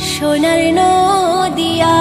সোনার নদিয়া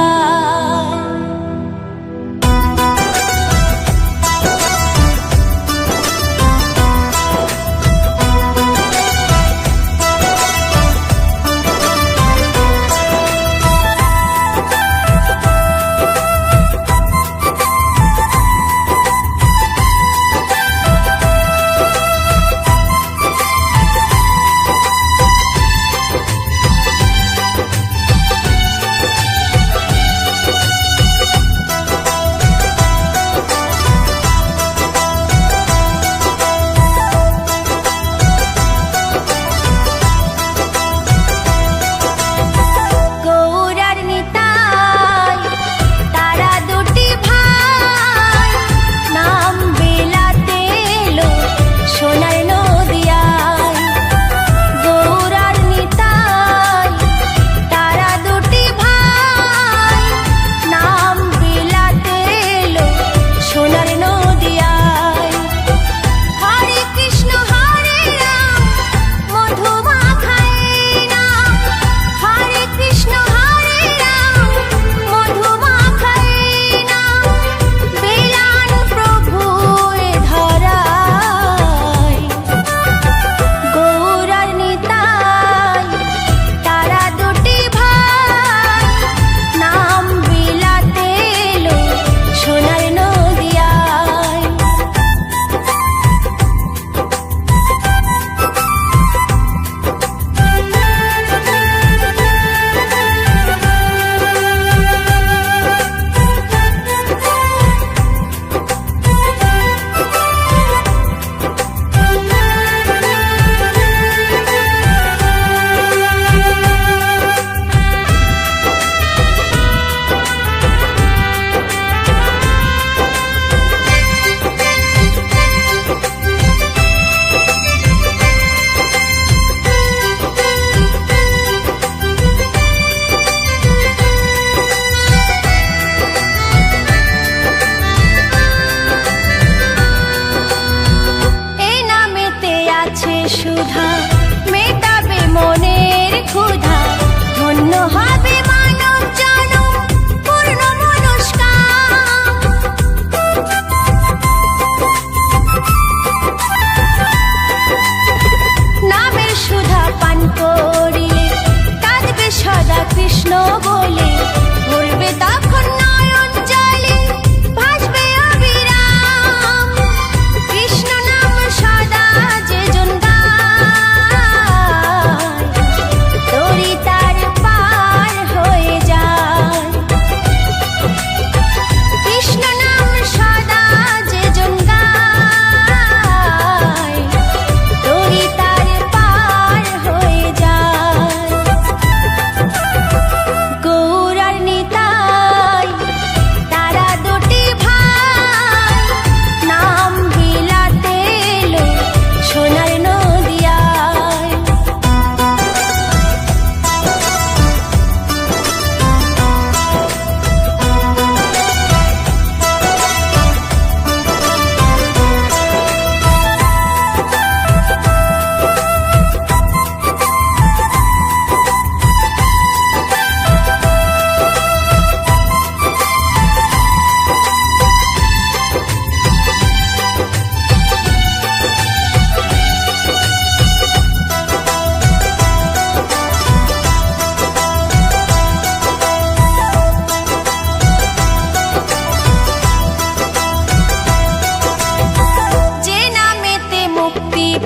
সুধা মেটাবে মনের ক্ষুধা ধন্য হবে মানব জনম পূর্ণ মনস্কাম নামের সুধা পান করিলে কাঁদবে সদা কৃষ্ণ বলে ভরবে তখন নয়ন জলে ভাসবে অবিরাম কৃষ্ণ নাম সদা যে জন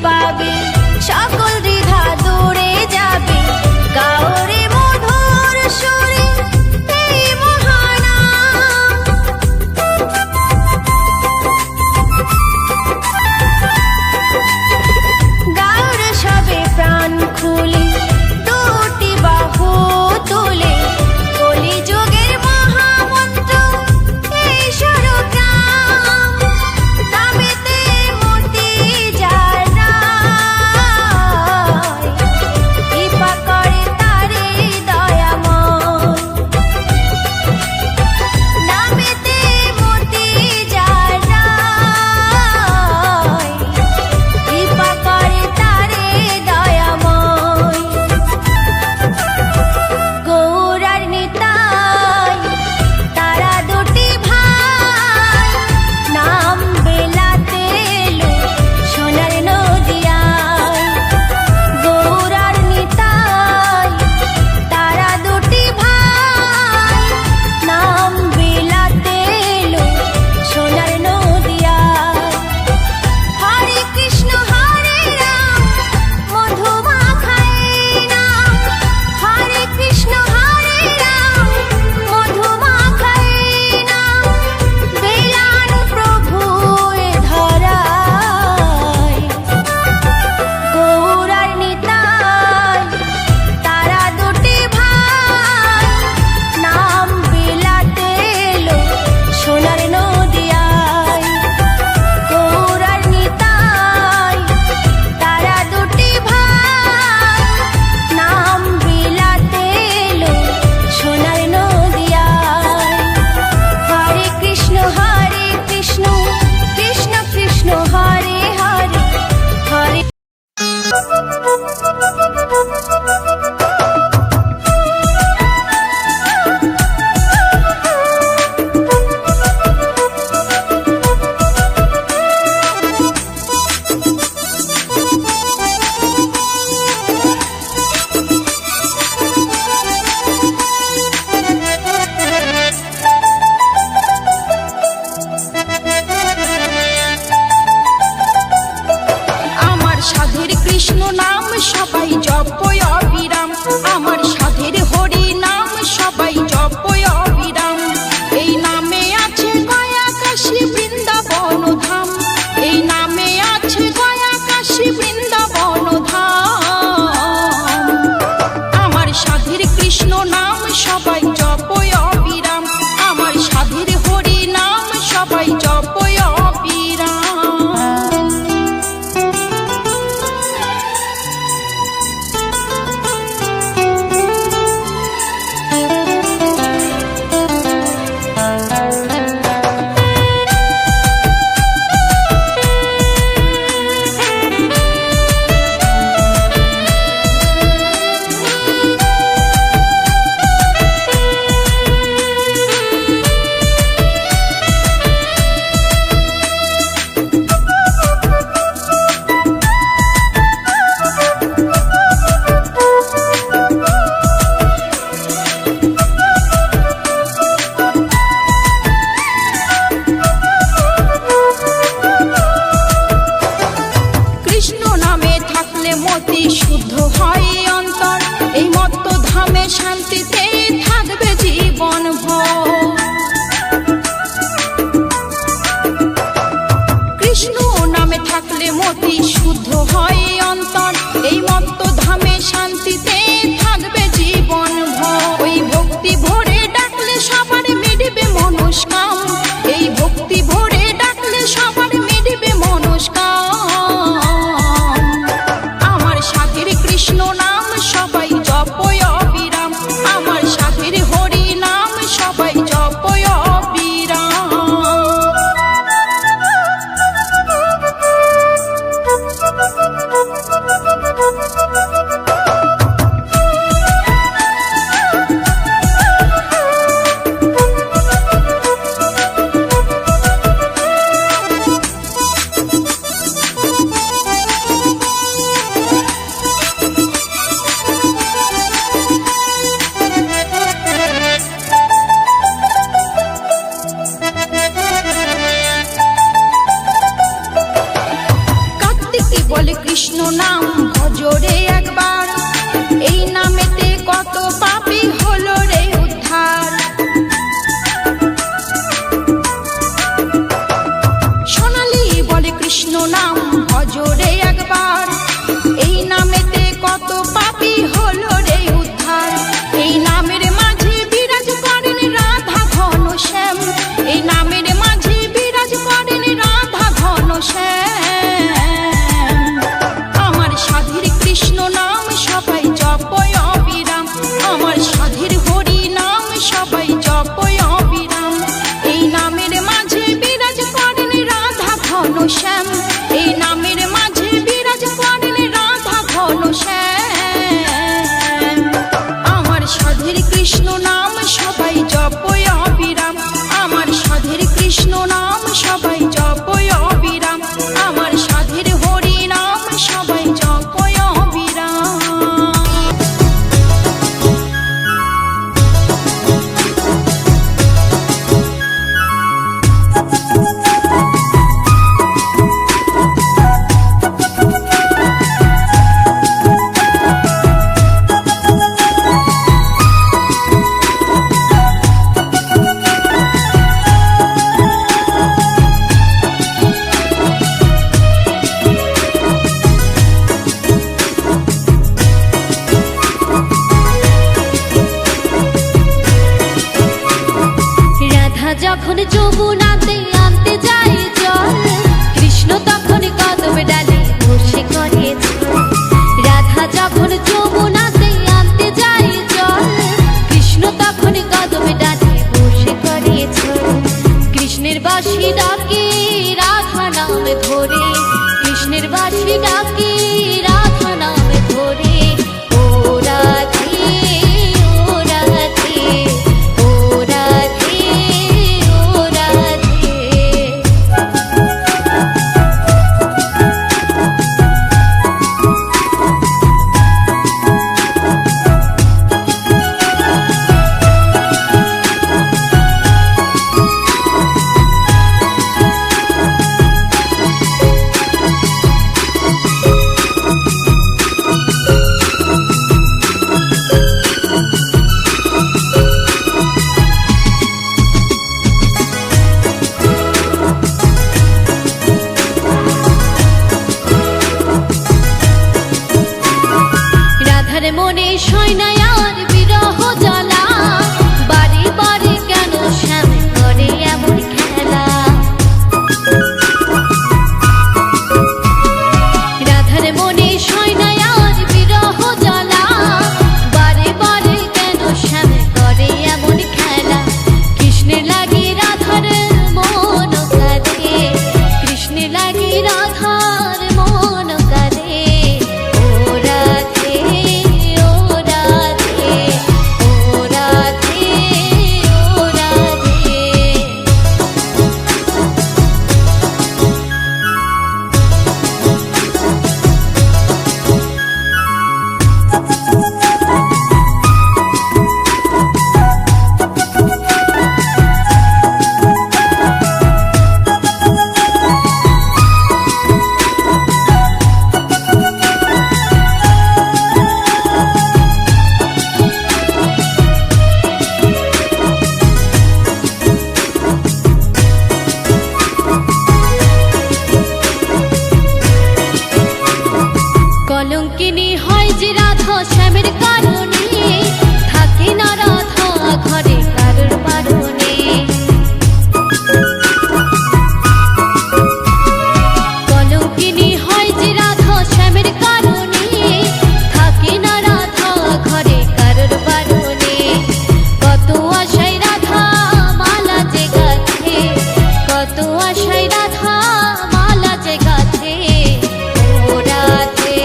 পাবে সকল দ্বিধা দূরে যাবে গাওরে মধুর সুরে এই মহানাম যখন যমুনাতে আনতে যায় জল, কৃষ্ণ তখন কদম ডালে বসে করে ছল। রাধা যখন যমুনাতে আনতে যায় জল, কৃষ্ণ তখন কদম ডালে বসে করে ছল। কৃষ্ণের বাঁশি ডাকে রাধা নাম ধরে, কৃষ্ণের বাঁশি ডাকে রাধা নাম ধরে। শ্যামের কারণে, থাকে না রাধা ঘরে কারোর বারণে। কলঙ্কিনী হয় যে রাধা শ্যামের কারণে, থাকে না রাধা ঘরে কারোর বারণে। কত আশায় রাধা মালা যে গাছে, কত আশায় রাধা মালা যে গাছে। ও রাধে,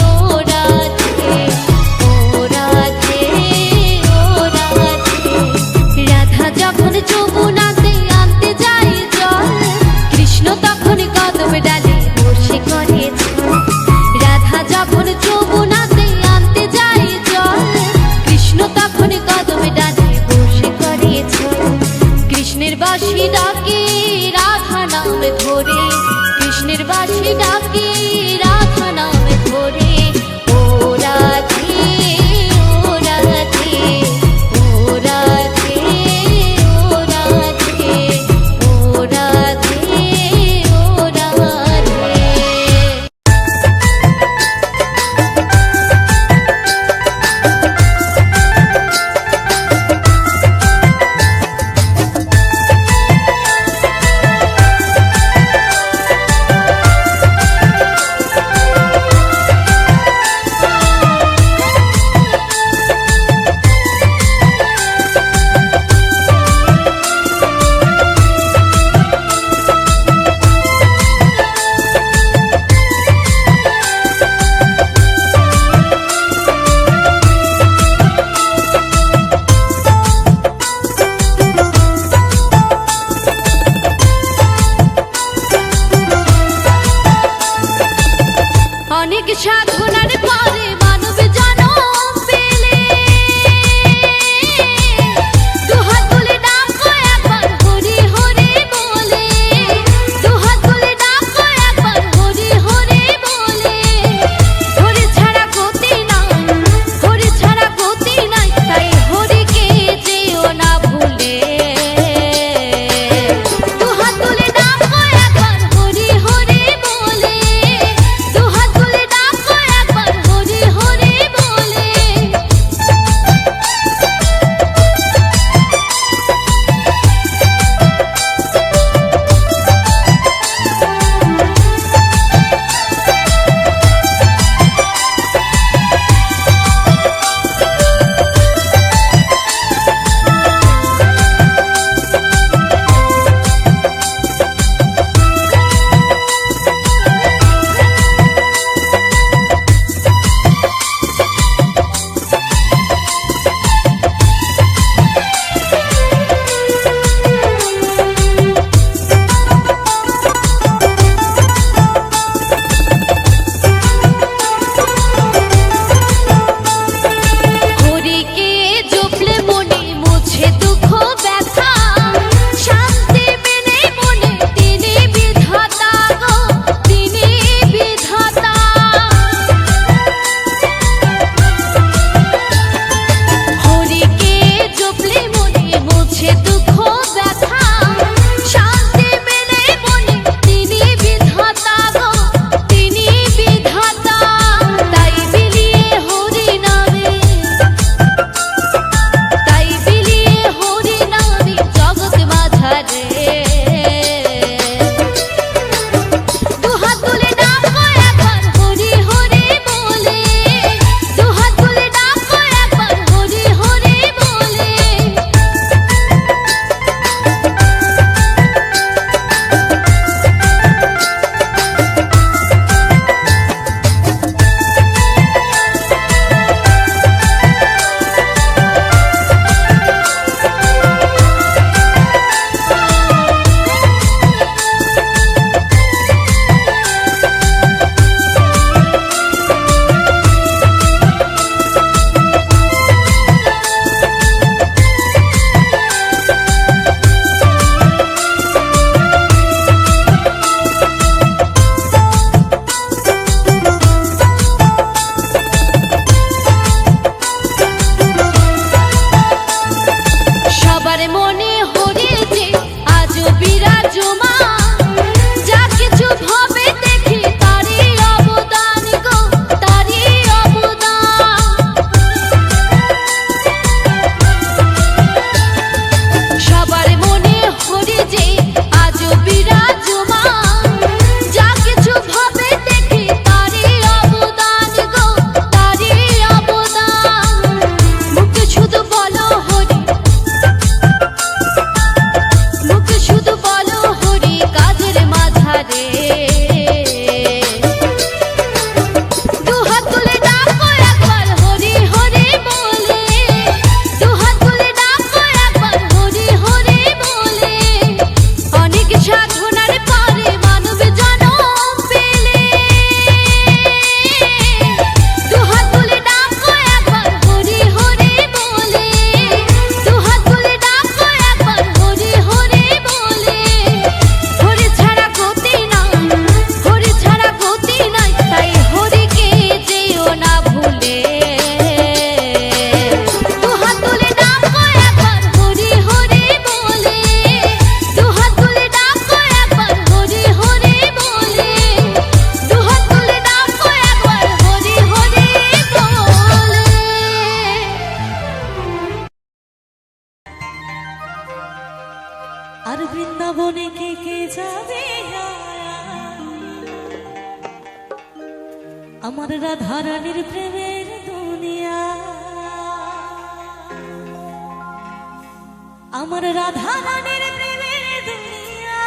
ও রাধে, ও রাধে, ও রাধে। রাধা যখন যমুনাতে আনতে যায় জল, কৃষ্ণ তখন কদম ডালে বসে করে ছল। রাধা যখন যমুনাতে আনতে যায় জল, কৃষ্ণ তখন কদম ডালে বসে করে ছল। কৃষ্ণের বাঁশি ডাকে রাধা নাম ধরে, কৃষ্ণের বাঁশি ডাকে রাধা নাম ধরে। ও রাধে, ও রাধে, ও রাধে, ও রাধে, ও রাধে, ও রাধে। অনেক সাধনার পরে মানব জনম পেলে, দুহাত তুলে ডাকো একবার হরি হরি বলে, দুহাত তুলে ডাকো একবার হরি হরি বলে। হরি ছাড়া গতি নাই, হরি ছাড়া গতি নাই, তাই হরিকে যেও না ভুলে। দুহাত তুলে ডাকো একবার হরি হরি বলে, দুহাত তুলে ডাকো আমার রাধারানীর প্রেমের দুনিয়া, আমার রাধারানীর প্রেমের দুনিয়া,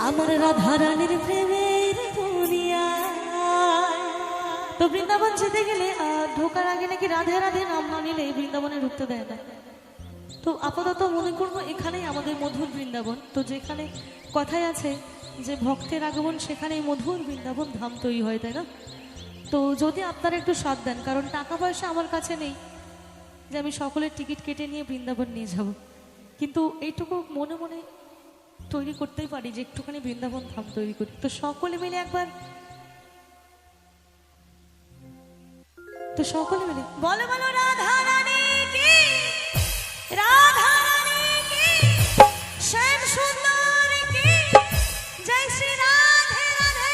আমার রাধারানীর প্রেমের দুনিয়া। তো বৃন্দাবন যেতে গেলে ঢোকার আগে নাকি রাধে রাধে নাম না নিলে বৃন্দাবনে ঢুকতে দেয় না। তো আপাতত মনে করবো এখানেই আমাদের মধুর বৃন্দাবন। তো যেখানে কথায় আছে যে ভক্তের আগমন সেখানেই মধুর বৃন্দাবন ধাম তৈরি হয়, তাই না? তো যদি আপনারা একটু সাথ দেন, কারণ টাকা পয়সা আমার কাছে নেই যে আমি সকলের টিকিট কেটে নিয়ে বৃন্দাবন নিয়ে যাব, কিন্তু এইটুকু মনে মনে তৈরি করতেই পারি যে একটুখানি বৃন্দাবন ধাম তৈরি করি। তো সকলে মিলে একবার, তো সকলে মিলে বলো বলো রাধা রানী কি, রাধা রানী কি, শ্যাম সুন্দর কি, জয় শ্রী রাধে রাধে।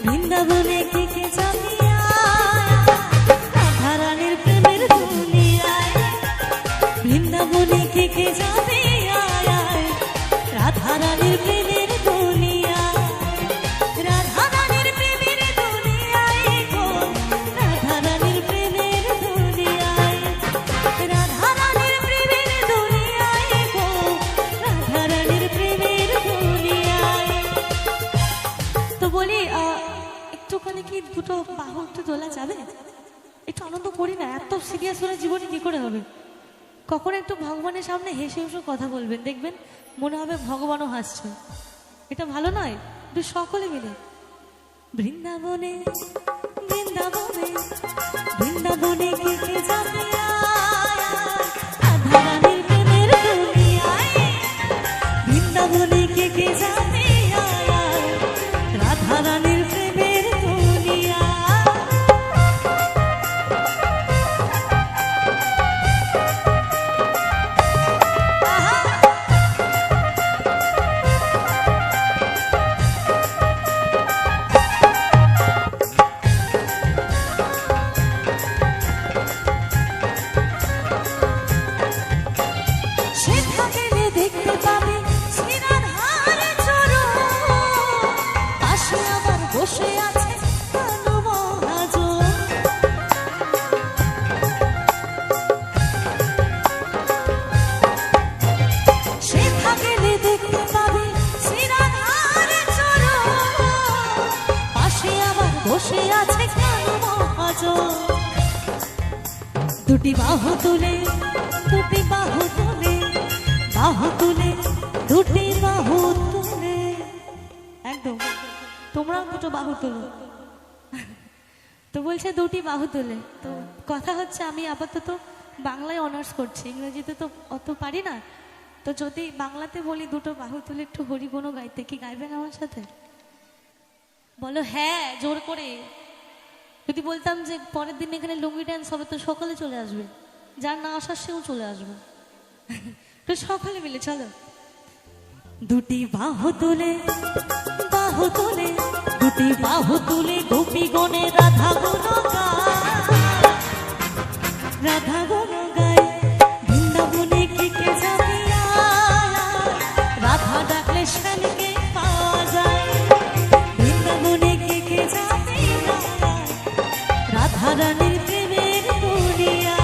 বৃন্দাবনে কে কে যাবে রাধা রানীর প্রেমের দুনিয়ায়, বৃন্দাবনে কে কে যাবে রাধা রানীর প্রেমের দুনিয়ায়, রাধা রানীর প্রেমের দুনিয়ায় গো, রাধা রানীর প্রেমের দুনিয়ায়, রাধা রানীর প্রেমের দুনিয়ায় গো, রাধা রানীর প্রেমের দুনিয়ায়। তো বলি একটুখানি কি দুটো বাহু একটু তোলা যাবে? একটু আনন্দ করি না, এত সিরিয়াস হলে জীবনে কি করে হবে? কখন একটু ভগবানের সামনে হেসে হেসে কথা বলবেন, দেখবেন মনে হবে ভগবানও হাসছে। এটা ভালো নয়? একটু সকলে মিলে বৃন্দাবনে বৃন্দাবনে বৃন্দাবনে কে কে যাবে রাধা রানীর প্রেমের দুনিয়ায়, বৃন্দাবনে কে কে যাবে রাধা রানীর প্রেমের দুনিয়া। বসে আছে কানু মহাজন, সেথা গেলে দেখতে পাবে শ্রীরাধার চরণ, পাশে আবার বসে আছে কানু মহাজন। দুটি বাহু তুলে, দুটি বাহু তুলে, বাহু তুলে, দুটি বাহু তুলে, একদম তোমরাও দুটো বাহু তোলো। তো বলছে দুটি বাহু তোলে। তো কথা হচ্ছে আমি আপাতত বাংলায় অনার্স করছি, ইংরেজিতে তো অত পারি না। তো যদি বাংলাতে বলি দুটো বাহু তুলে একটু হরিগুণ গাইতে, কি গাইবেন আমার সাথে? বলো হ্যাঁ জোর করে। যদি বলতাম যে পরের দিন এখানে লুঙ্গি ড্যান্স হবে, তো সকালে চলে আসবে, যার না আসার সেও চলে আসবে। তো সকালে মিলে চলো। দুটি বাহু তুলে, বাহু তুলে, দুটি বাহু তুলে গোপী গণে রাধা গুণ গায়, রাধা গুণ গায়। বৃন্দাবনে কে কে যাবে রাধা ডাকলে শ্যামকে পাওয়া যায়, বৃন্দাবনে কে কে যাবে রাধা রানীর প্রেমের দুনিয়া।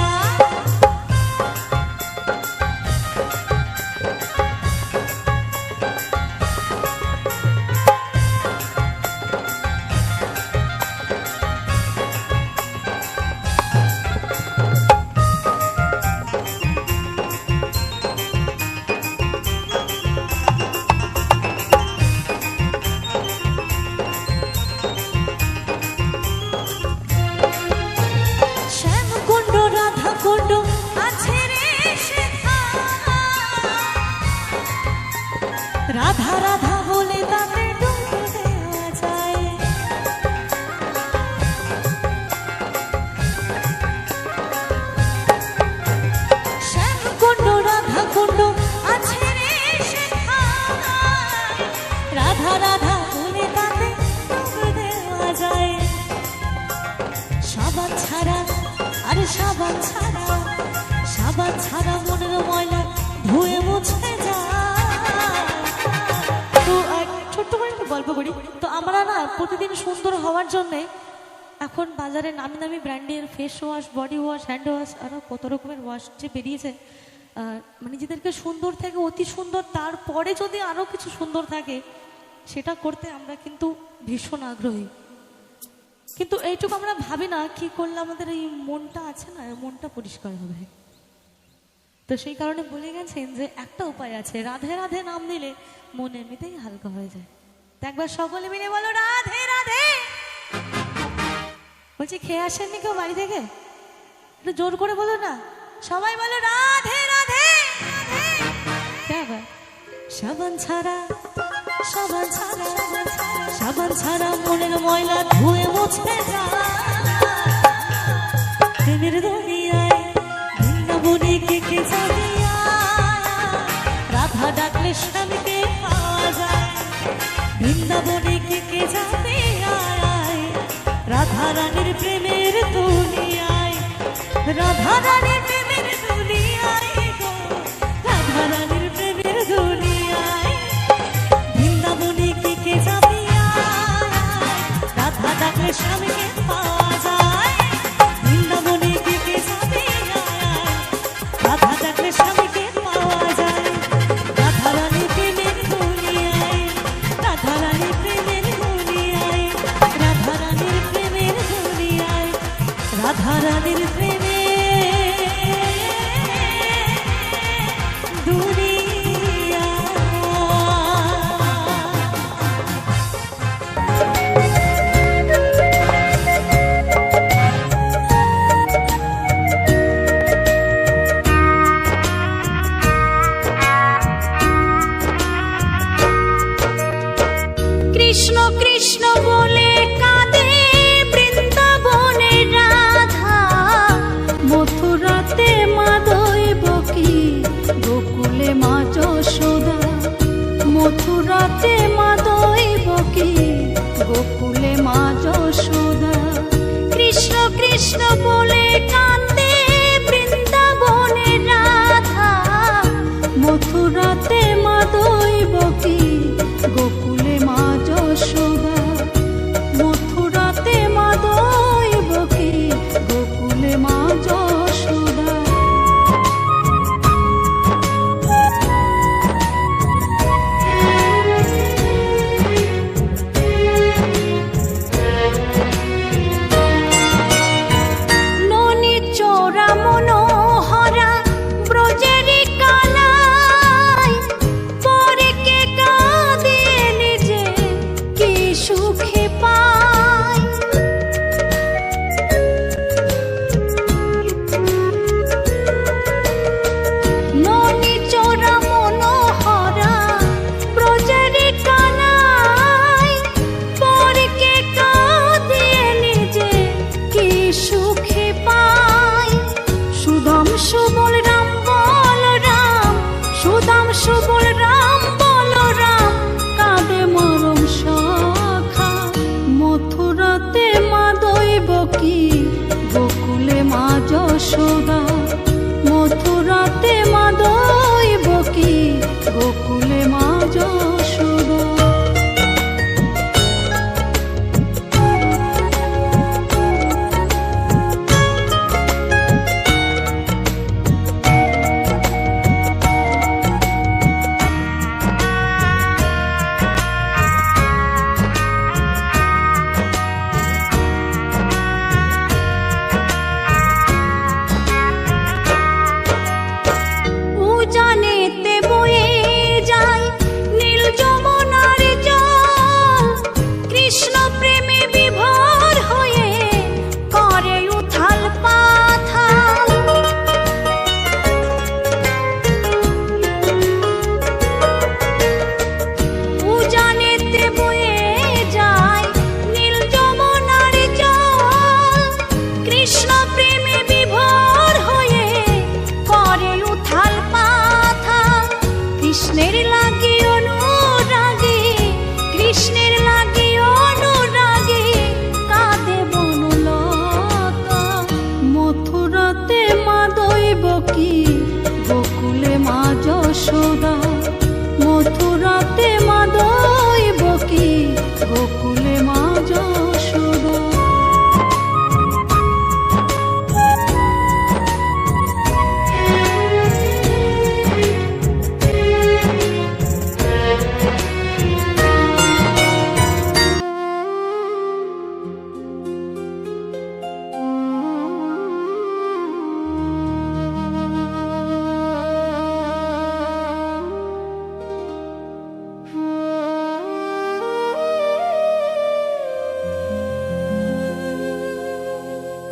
সাবান ছাড়া মনের ময়লা ধুয়ে মুছে যায়। তো ছোট্ট করে একটা গল্প করি। তো আমরা না প্রতিদিন সুন্দর হওয়ার জন্যে এখন বাজারে নামি নামি ব্র্যান্ডের face wash, body wash, hand wash, আরও কত রকমের ওয়াশ যে বেরিয়েছে। মানে নিজেদেরকে সুন্দর থেকে অতি সুন্দর, তারপরে যদি আরও কিছু সুন্দর থাকে সেটা করতে আমরা কিন্তু ভীষণ আগ্রহী। কিন্তু এইটুকু আমরা ভাবি না কি করলে আমাদের এই মনটা আছে না, মনটা পরিষ্কার হবে। তো সেই কারণে বলে গেছেন যে একটা উপায় আছে, রাধে রাধে নাম নিলে মন এমনিতেই হালকা হয়ে যায়। তো একবার সকলে মিলে বলো রাধে রাধে। বলছি খেয়ে আসেননি কেউ বাড়ি থেকে? একটু জোর করে বলো না, সবাই বলো রাধে রাধে। সাবান ছাড়া মনের ময়লা ধুয়ে মুছে যায়। প্রেমের দুনিয়ায় বৃন্দাবনে কে যাবে, রাধা ডাকলে স্বামীকে পাওয়া যায়। বৃন্দাবনে কে যাবে, রাধা রানীর প্রেমের দুনিয়ায়, রাধা রানীর প্রেমের দুনিয়ায় গো, রাধা রানীর প্রেমের দুনিয়ায়। বৃন্দাবনে কে যাবে, রাধা ডাকলে স্বামীকে পাওয়া যায়। বৃন্দাবনে কে যাবে, রাধা ডাকলে স্বামীকে পাওয়া যায়। রাধা রানীর প্রেমের দুনিয়ায়, রাধা রানীর প্রেমের দুনিয়ায়, রাধা রানীর প্রেমের দুনিয়ায়, রাধা রানীর প্রেমের দুনিয়ায়। কৃষ্ণ কৃষ্ণ বলে কাঁদে বৃন্দাবনের রাধা,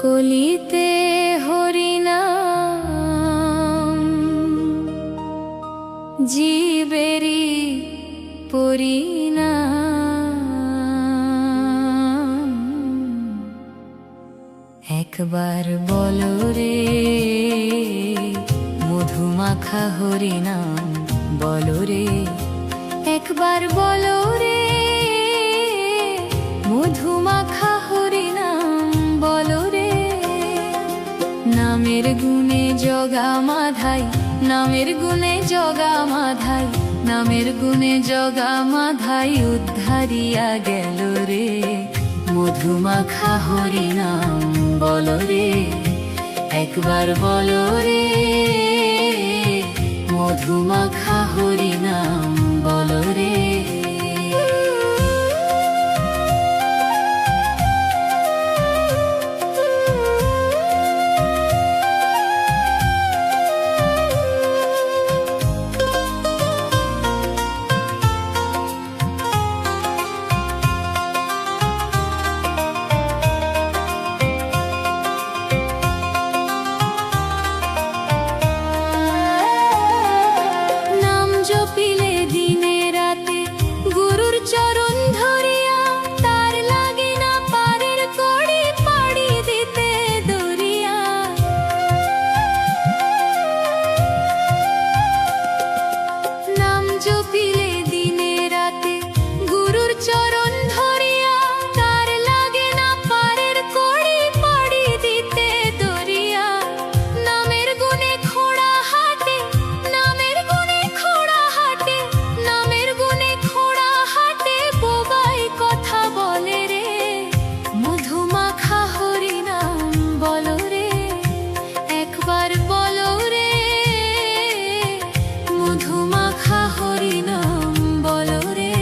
কলিতে হরিনাম জীবেরি পরিণাম। একবার বলো রে মধুমাখা হরিনাম বলো রে, একবার বলো রে মধুমাখা হরিনাম বলো রে। নামের গুণে জগা মাধাই, নামের গুণে জগা মাধাই, নামের গুণে জগা মাধাই উদ্ধারিয়া গেল রে। মধুমাখা হরিনাম বলো রে, একবার বলো রে মধুমাখা হরিনাম বলো রে। জপিলে দিনে রাতে গুরুর চরণ ধরিয়া, তার লাগে না পারের কড়ি পাড়ি দিতে দরিয়া। নাম জপিলে দিনে রাতে গুরুর চরণ ধরিয়া, তার লাগে না পারের কড়ি পাড়ি দিতে দরিয়া। নামের গুণে খোড়া হাটে, নামের গুণে খোড়া হাটে, নামের গুণে খোড়া হাটে বোবাই কথা বলে রে। মধুমাখা হরিনাম বলো রে, একবার বলো রে মধুমাখা হরিনাম বলো রে।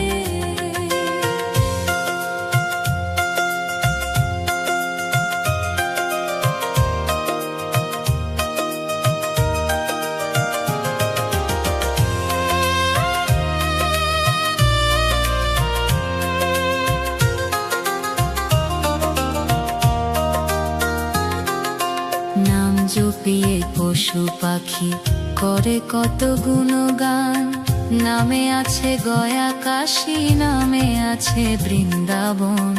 নাম জপিয়ে পশু পাখি করে কত গুণগান, নামে আছে গয়া কাশী, নামে আছে বৃন্দাবন।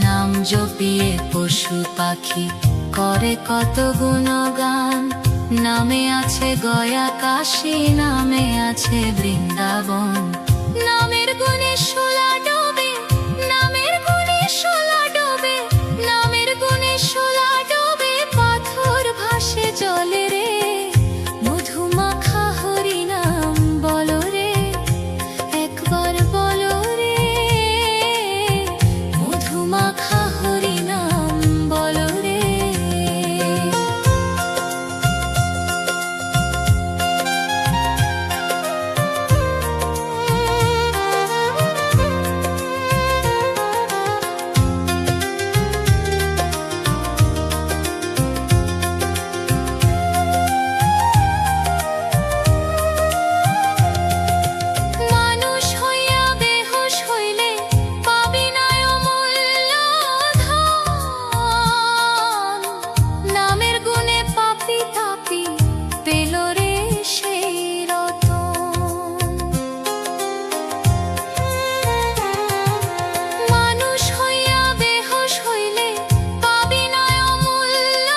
নাম জপিয়ে পশু পাখি করে কত গুণগান, নামে আছে গয়া কাশী, নামে আছে বৃন্দাবন। নামের গুণে শোলা ডোবে, নামের গুণে শোলা ডোবে, নামের গুণে শোলা ডোবে পাথর ভাসে জলে রে। মধুমাখা হরিনাম বলো রে, একবার বলো রে মধুমাখা হরিনাম বলো রে। মানুষ হইয়া বেহুশ হইলে পাবি না অমূল্য ধন, নামের গুণে পাপি তাপি পেল রে সেই রতন। মানুষ হইয়া বেহুশ হইলে পাবি না অমূল্য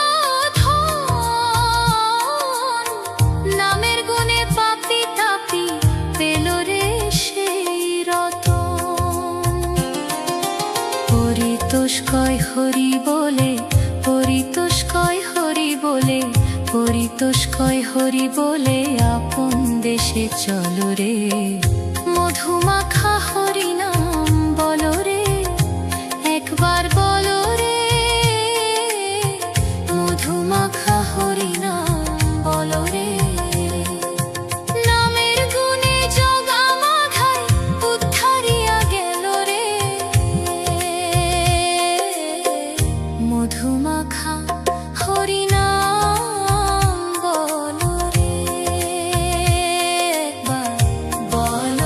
ধন, নামের গুণে পাপি তাপি পেল রে সেই রতন। পরিতোষ কয় হরি বলে, পরিতোষ কয় হরি বলে, পরিতোষ কয় হরি বলে আপন দেশে চলো রে। মধুমাখা হরিনাম বলো রে, একবার বলো রে মধুমাখা হরিনাম বলো রে। নামের গুণে জগা মাধাই উদ্ধারিয়া গেল রে। মধুমাখা হরিনাম বলো রে, একবার বলো।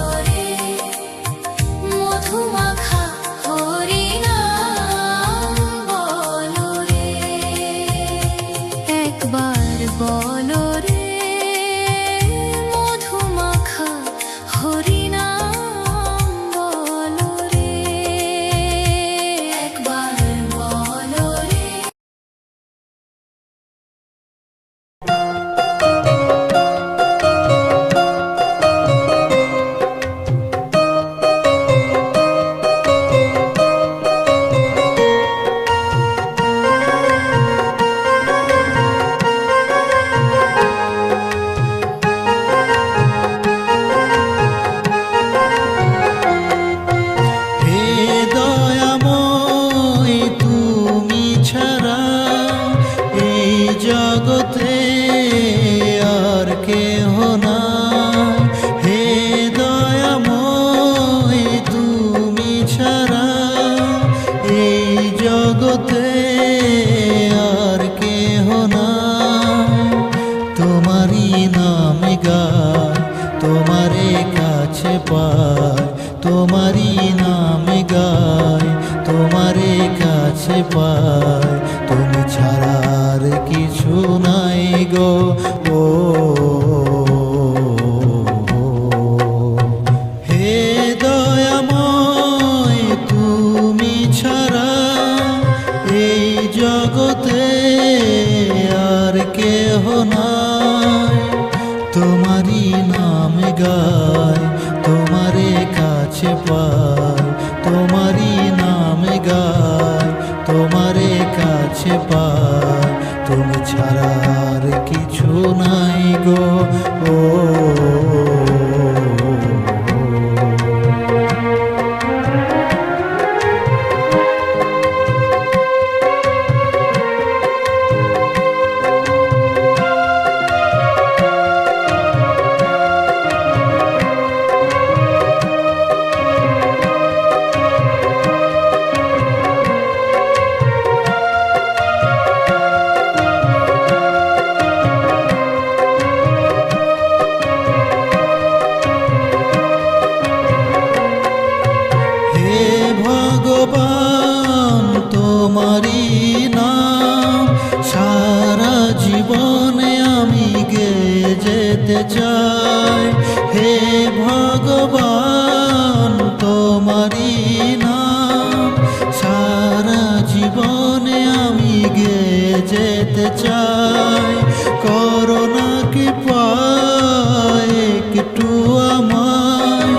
পাই, তোমারই নাম গাই, তোমারে কাছে পাই, তুমি ছাড়া আর কিছু নাই গো। ও হে দয়াময়, তুমি ছাড়া এই জগতে আর কেহ নাই, তোমারই নাম গাই, তোমারে কাছে পাই, তোমারই নাম গাই, তোমারে কাছে পাই, তুমি ছাড়া আর কিছু নাই গো। ও ভগবান, তোমারই নাম সারা জীবনে আমি গেয়ে যেতে চাই। হে ভগবান, তোমারই নাম সারা জীবনে আমি গেয়ে যেতে চাই। করোনা কি পায় একটু আমায়,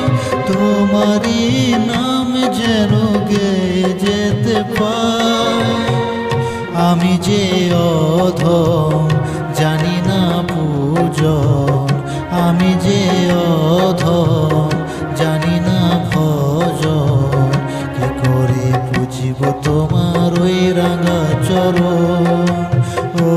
তোমারই নাম যেন গেয়ে যেতে পাই। আমি যে অধম জানি না পূজন, আমি যে অধম জানি না ভজন, কি করে বুঝিব তোমার ওই রাঙা চরণ। ও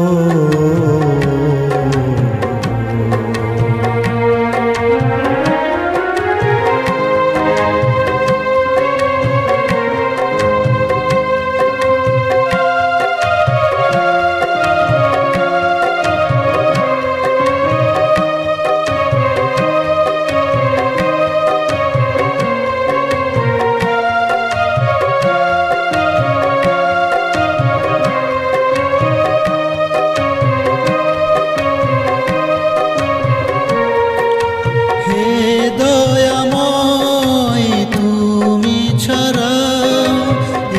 দয়াময়, তুমি ছাড়া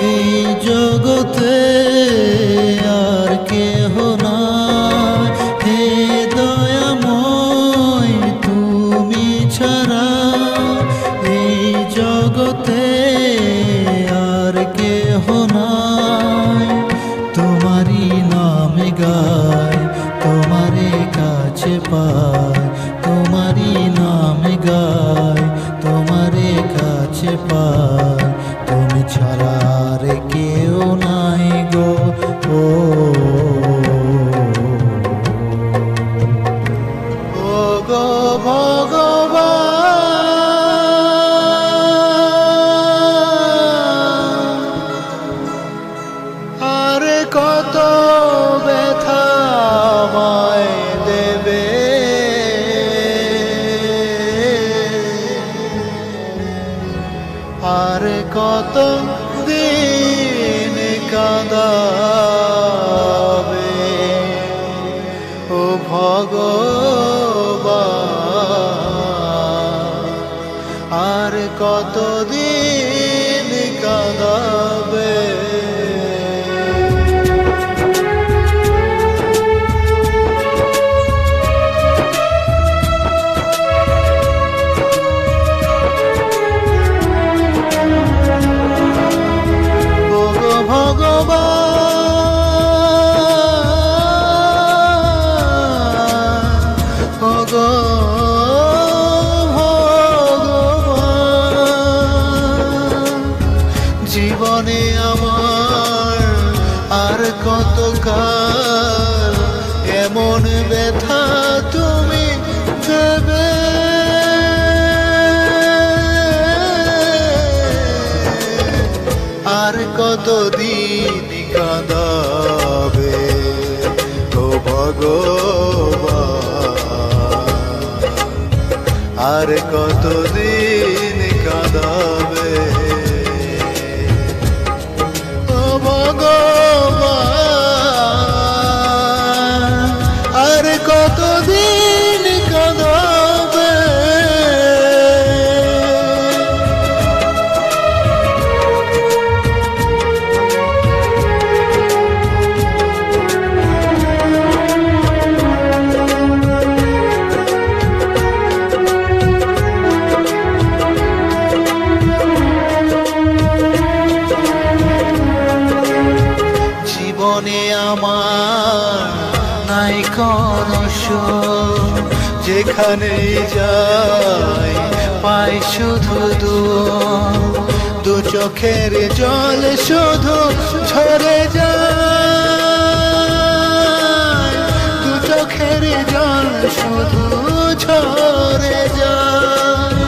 এই জগতে আর কেহ নাই। হে দয়াময়, তুমি ছাড়া এই জগতে আর কেহ নাই, তোমারই নাম গাই, তোমারে কাছে পাই, তোমারই নাম গাই, তোমারে কাছে পাই, তুমি ছাড়া আর কেউ নাই গো। ও গো ভগবান, আরে কত ব্যথা আমায় দেবে, আর কত দিন কাঁদাবে। ও ভগবান, আর কত দিন কাঁদাবে। জীবনে আমার আর কত কাল এমন ব্যথা তুমি দেবে, আর কত দিন কাঁদাবে। ও ভগবান, আর কত দিন যেখানেই যাই পাই শুধু দু চোখের জল শুধু ঝরে যায়, দু চোখের জল শুধু ঝরে যায়।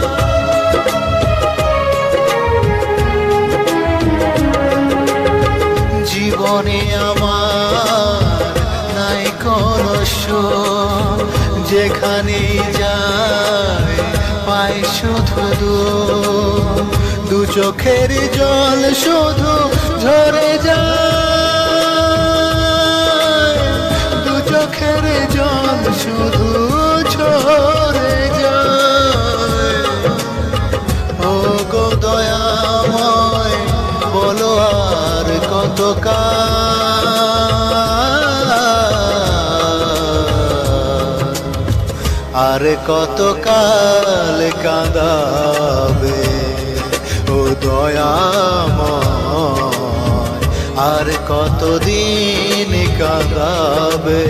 জীবনে আমার নাই কোনো সুখ, যেখানেই যাই পাই শুধু দু চোখের জল শুধু ঝরে যায়, দু চোখের জল শুধু ঝরে যায়। ও গো দয়াময় বলো আর কত আর কত কাল কাঁদাবে ও দয়াময়, আর কতদিন কাঁদাবে।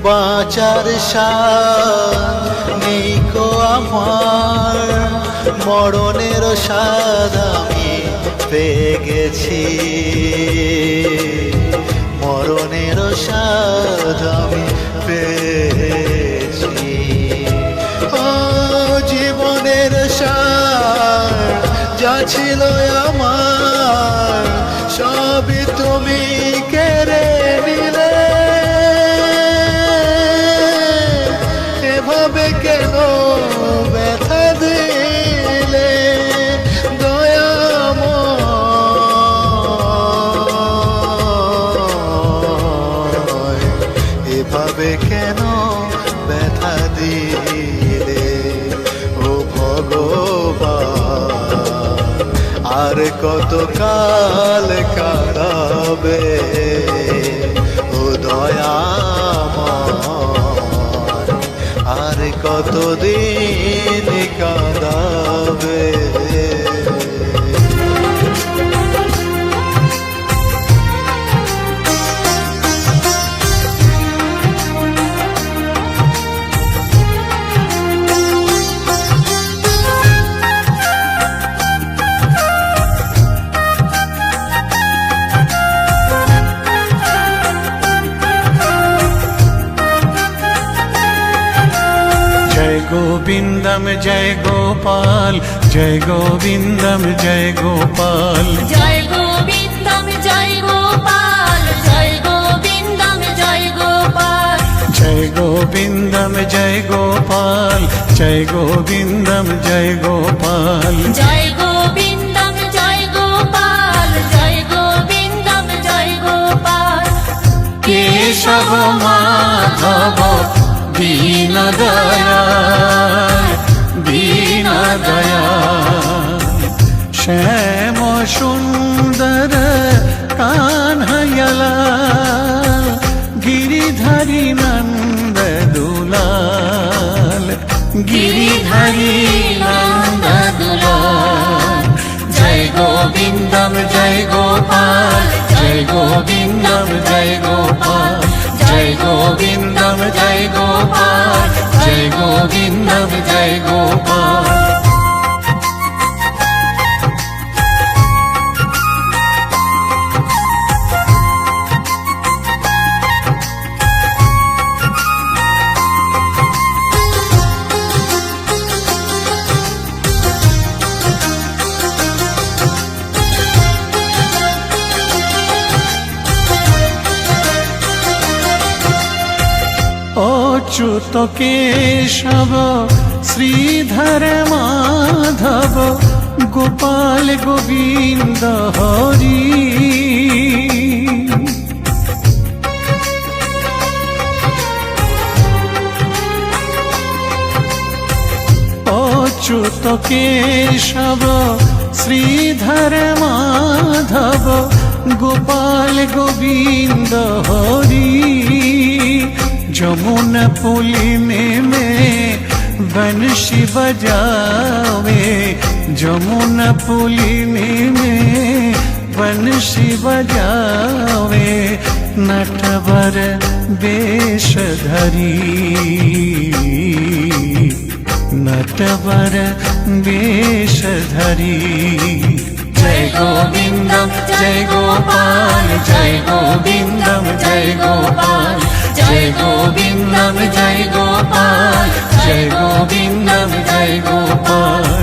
বাঁচার স্বাদ নেই গো আমার, মরণের স্বাদ আমি পেয়ে গেছি, মরণের স্বাদ আমি পেয়েছি। ও জীবনের স্বাদ যা ছিল আমার সবই তুমি কেড়ে নিলে, কেন ব্যথা দিলে দয়াময়, এভাবে কেন ব্যথা দিলে ও ভগবান, আর কত কাল কাঁদাবে ও দয়াময়, আর কতদিন কাঁদাবে। जय गोविंदम जय गोपाल, जय गोविंदम जय गोपाल, জয় গোবিন্দম জয় গোপাল, জয় গোবিন্দম জয় গোপাল, जय गोविंदम जय गोपाल, जय गोविंदम जय गोपाल, জয় গোবিন্দম জয় গোপাল, জয় গোবিন্দম জয় গোপাল। केशव माधव दीन दयाल, दीन दयाल, श्याम सुंदर कान्हैयालाल, गिरिधारी नंद दुलाल, गिरिधारी नंद दुलाल। जय गोविंदम जय गोपाल, जय गोविंदम जय गोपाल, जय गोविंदम जय गोपाल, जय गोविंदम जय गोपाल। अच्युत केशव श्रीधर माधव गोपाल गोविंद हरि, अच्युत केशव श्रीधर माधव गोपाल गोविंद हरि जमुना पुलिने में बंशी बजावे जमुना पुलिने में बंशी बजावे नटवर वेशधरी नटवर वेशधरी जय गोविंदम जय गोपाल जय गोविंदम जय गोपाल जय गोविंदम जय गोपाल जय गोविंदम जय गोपाल।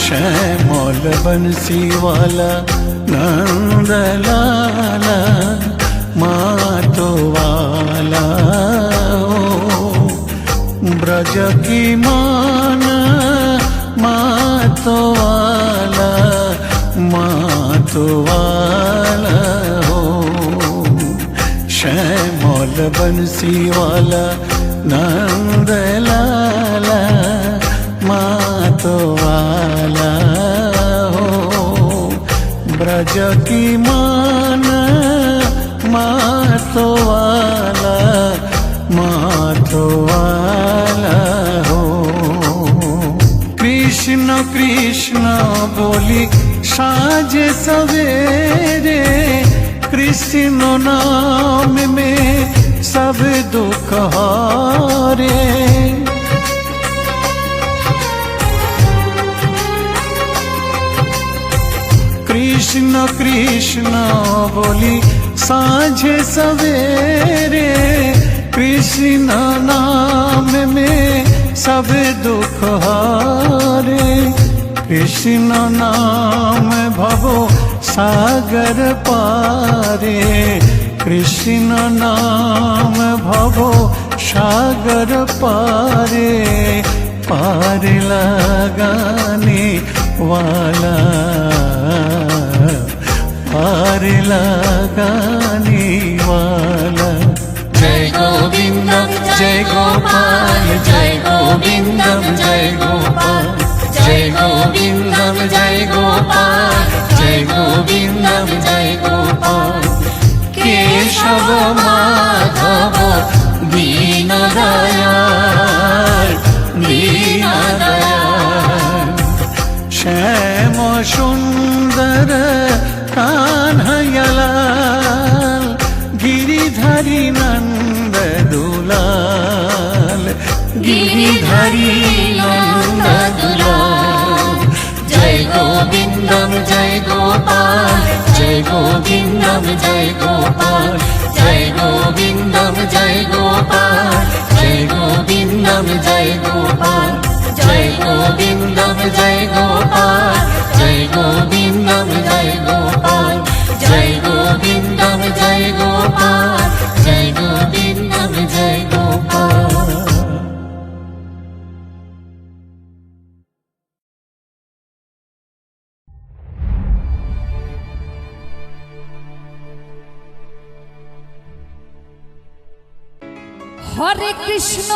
श्यामल बंसी वाला नंद लाला मातो वाला ओ ब्रज की मान मातो वाला हो श्यामल बंसी वाला नंद लाला मातो वाला हो ब्रज की मान मातो वाला हो कृष्ण कृष्ण बोली साँझ सवेरे कृष्ण नाम में सब दुख हारे कृष्ण कृष्ण बोली साँझ सवेरे कृष्ण नाम में सब दुख हारे कृष्ण नाम भवो सागर पारे कृष्ण नाम भवो सागर पारे पार लगाने वाला पार लगाने वाला जय गोविंदम जय गोपाल जय गोविंदम जय गोपाल जय गोविंदम जय गोपाल जय गोविंदम जय गोपाल केशव माधव दीन दयाल श्याम सुंदर कान्हैया लाल गिरिधारी नंद दुलाल गिरिधारी नंद दुलाल जय गोविंदम जय गोपाल जय गोविंदम जय गोपाल जय गोविंदम जय गोपाल जय गोविंदम जय गोपाल जय गोविंदम जय गोपाल जय गोविंदम जय गोपाल जय गोविंदम जय गोपाल जय गोविंदम जय गोपाल। हरे कृष्ण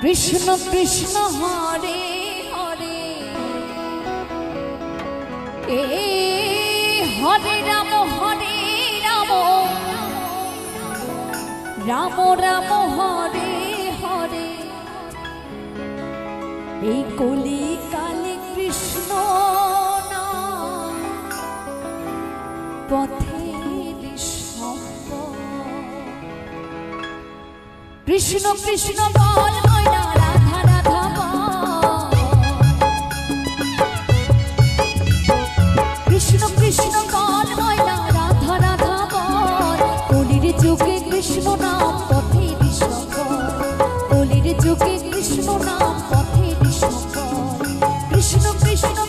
कृष्ण कृष्ण हरे हरे हरे राम राम राम हरे हरे कलि काले कृष्ण नाम पथेर सम्पद कृष्ण कृष्ण बोल मैना राधा राधा बोल कृष्ण कृष्ण बोल मैना राधा राधा बोल कलिर जुगे कृष्ण नाम पथेर सम्पद कलिर जुगे कृष्ण नाम पथेर सम्पद कृष्ण कृष्ण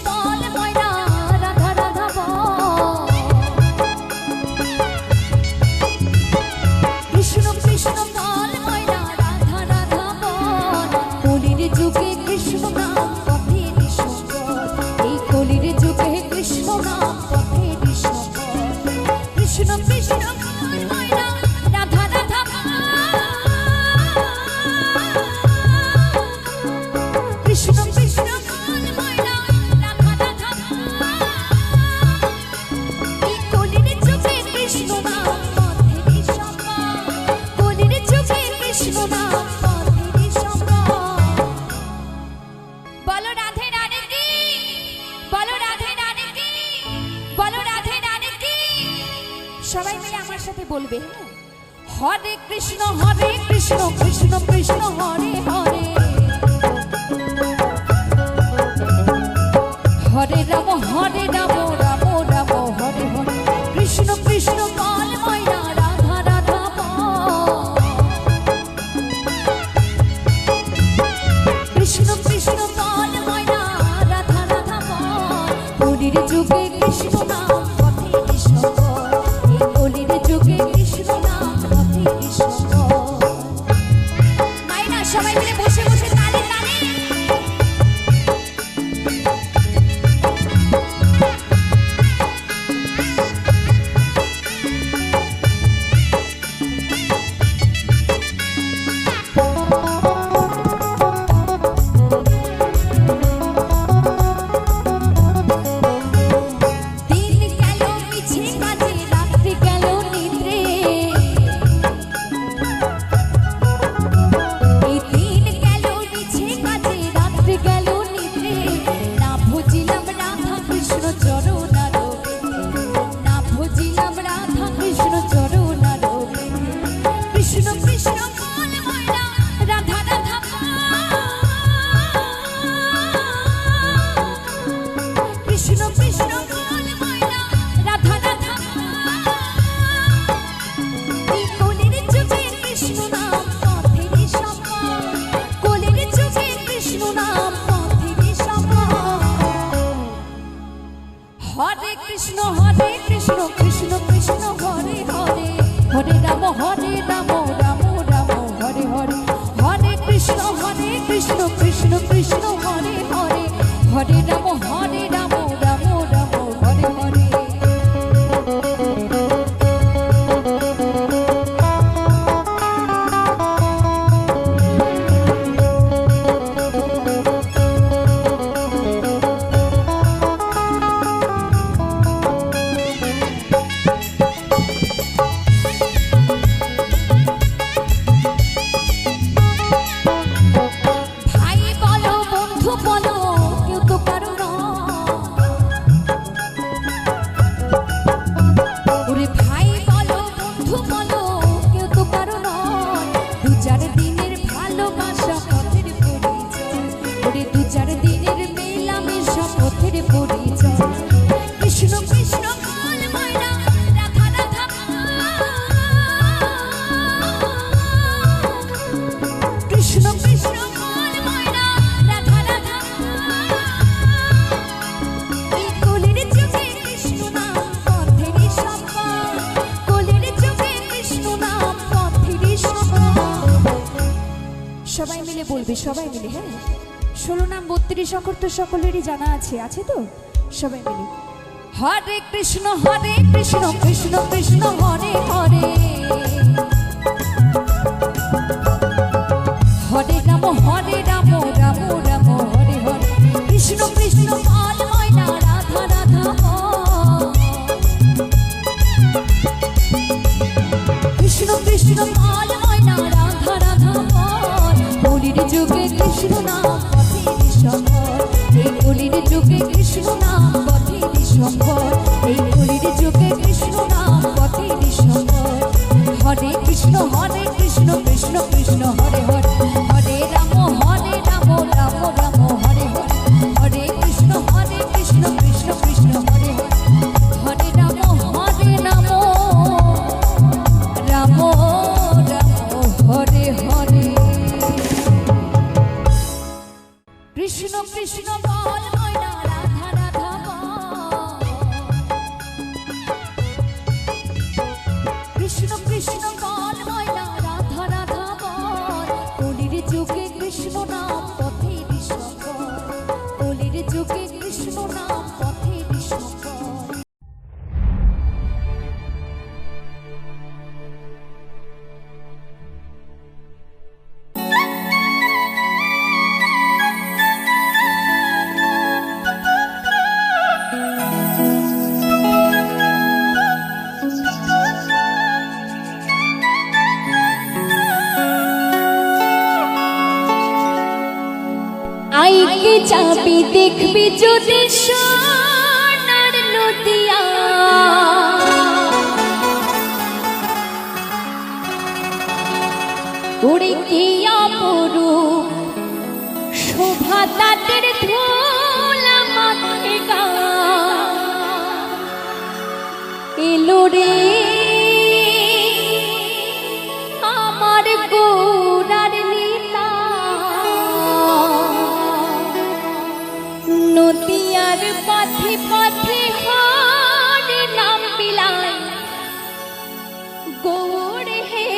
বলবে হরে কৃষ্ণ কৃষ্ণ কৃষ্ণ হরে হরে হরে রাম রাম রাম হরে হরে কৃষ্ণ কৃষ্ণ কাল ময়না রাধা রাধা কৃষ্ণ কৃষ্ণ কাল ময়না রাধা রাধা কলির যুগে কৃষ্ণ নাম পথে কৃষ্ণ এই কলির যুগে কৃষ্ণ নাম পথে কৃষ্ণ মাইনা সবাই মিলে বসে বসে তালে তালে সবাই মিলে বলবে সবাই মিলে হ্যাঁ 16 নাম 32 অক্ষর তো সকলেরই জানা আছে আছে তো সবাই মিলে হরে কৃষ্ণ কৃষ্ণ কৃষ্ণ হরে হরে হরে রাম রাম রাম হরে হরে কৃষ্ণ কৃষ্ণ কাল ময়না রাধা রাধা কৃষ্ণ কৃষ্ণ কাল ময়না রাধা রাধা কলির যুগে কৃষ্ণ নাম পথে বিশ্বম্ভর এই কলির যুগে কৃষ্ণ নাম পথে বিশ্বম্ভর এই কলির যুগে কৃষ্ণ নাম পথে বিশ্বম্ভর হরে কৃষ্ণ কৃষ্ণ কৃষ্ণ হরে হরে হরে রাম রাম রাম হরে হরে হরে কৃষ্ণ কৃষ্ণ কৃষ্ণ হরে হরে হরে রাম রাম হরে হরে কৃষ্ণ কৃষ্ণ বল ময়না রাধা রাধা কৃষ্ণ কৃষ্ণ বল ময়না রাধা রাধা কলির যুগে কৃষ্ণ নাম পথে বিশ্বম্ভর কলির যুগে কৃষ্ণ নাম পথে বিশ্বম্ভর আইকে চাবি দেখবি যদি সোনার নদিয়া সুভাতাতের ধুলা মাথে গা এলো রে আমার গোড়ার নীলা নদিয়ার পথে পথে হরে নাম বিলায় গৌর হে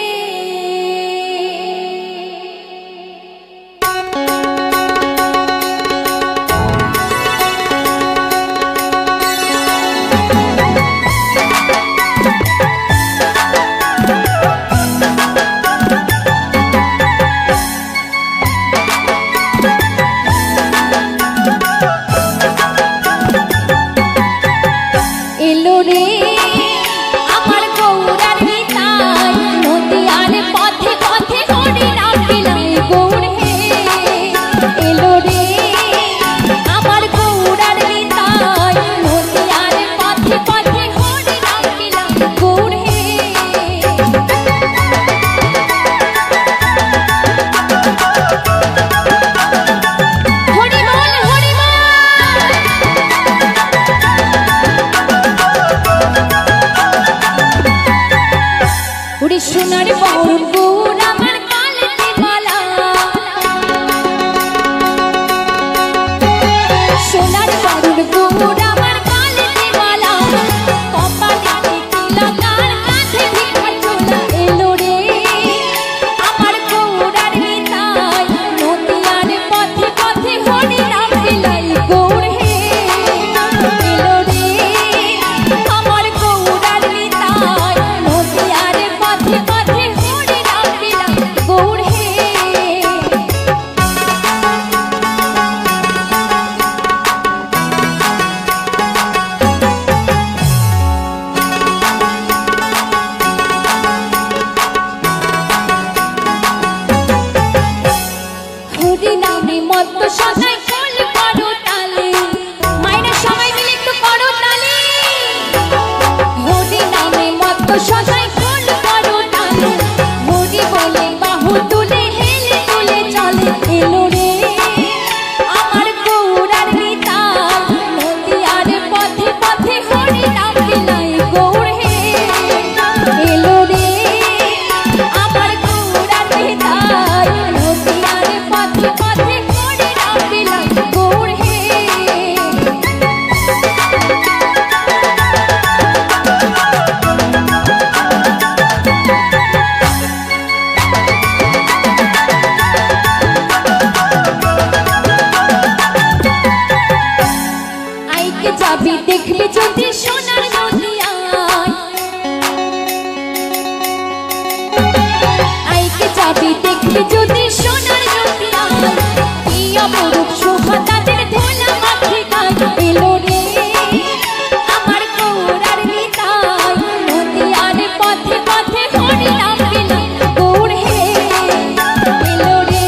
এলো রে আমার গৌরার নিতাই নদিয়ার পথে পথে হরি নাম বিলায় গৌর হে এলো রে আমার গৌরার নিতাই নদিয়ার পথে পথে হরি নাম বিলায় গৌর হে হরি বল হরি বল ওরে সোনার বাউল গৌর আমার কালেতে মালা সোনার বাউল গৌর আমার কালেতে মালা কপালে তিলকার কাঁধে ভিক্ষা ঝোলা এলো রে আমার গৌরার নিতাই নদিয়ার পথে পথে হরি নাম বিলায় গৌর হে এলো রে আমার গৌরার নিতাই নদিয়ার পথে পথে হরি নাম বিলায় গৌর হে হরি নামে মত্ত সদাই ফল করো তালে মায়েরা সবাই মিলে একটু করো তালে হরি নামে মত্ত সদাই ফল করো তালে হরি বলে বাহু তুলে হেলে তুলে চলে এলো রে আমার গৌরার নিতাই নদিয়ার পথে পথে হরি নাম বিলায় গৌর হে এলো রে আমার গৌরার নিতাই নদিয়ার পথে পথে হরি নাম বিলায় গৌর হে আইকে যাবি দেখবি যদি সোনার নদিয়ায় আইকে যাবি দেখবি যদি সোনার নদিয়ায় কি অপরূপ শোভা তাদের ধুলা মাথে গায় এলো রে আমার গৌরার নিতাই নদিয়ার পথে পথে হরি নাম বিলায় গৌর হে এলো রে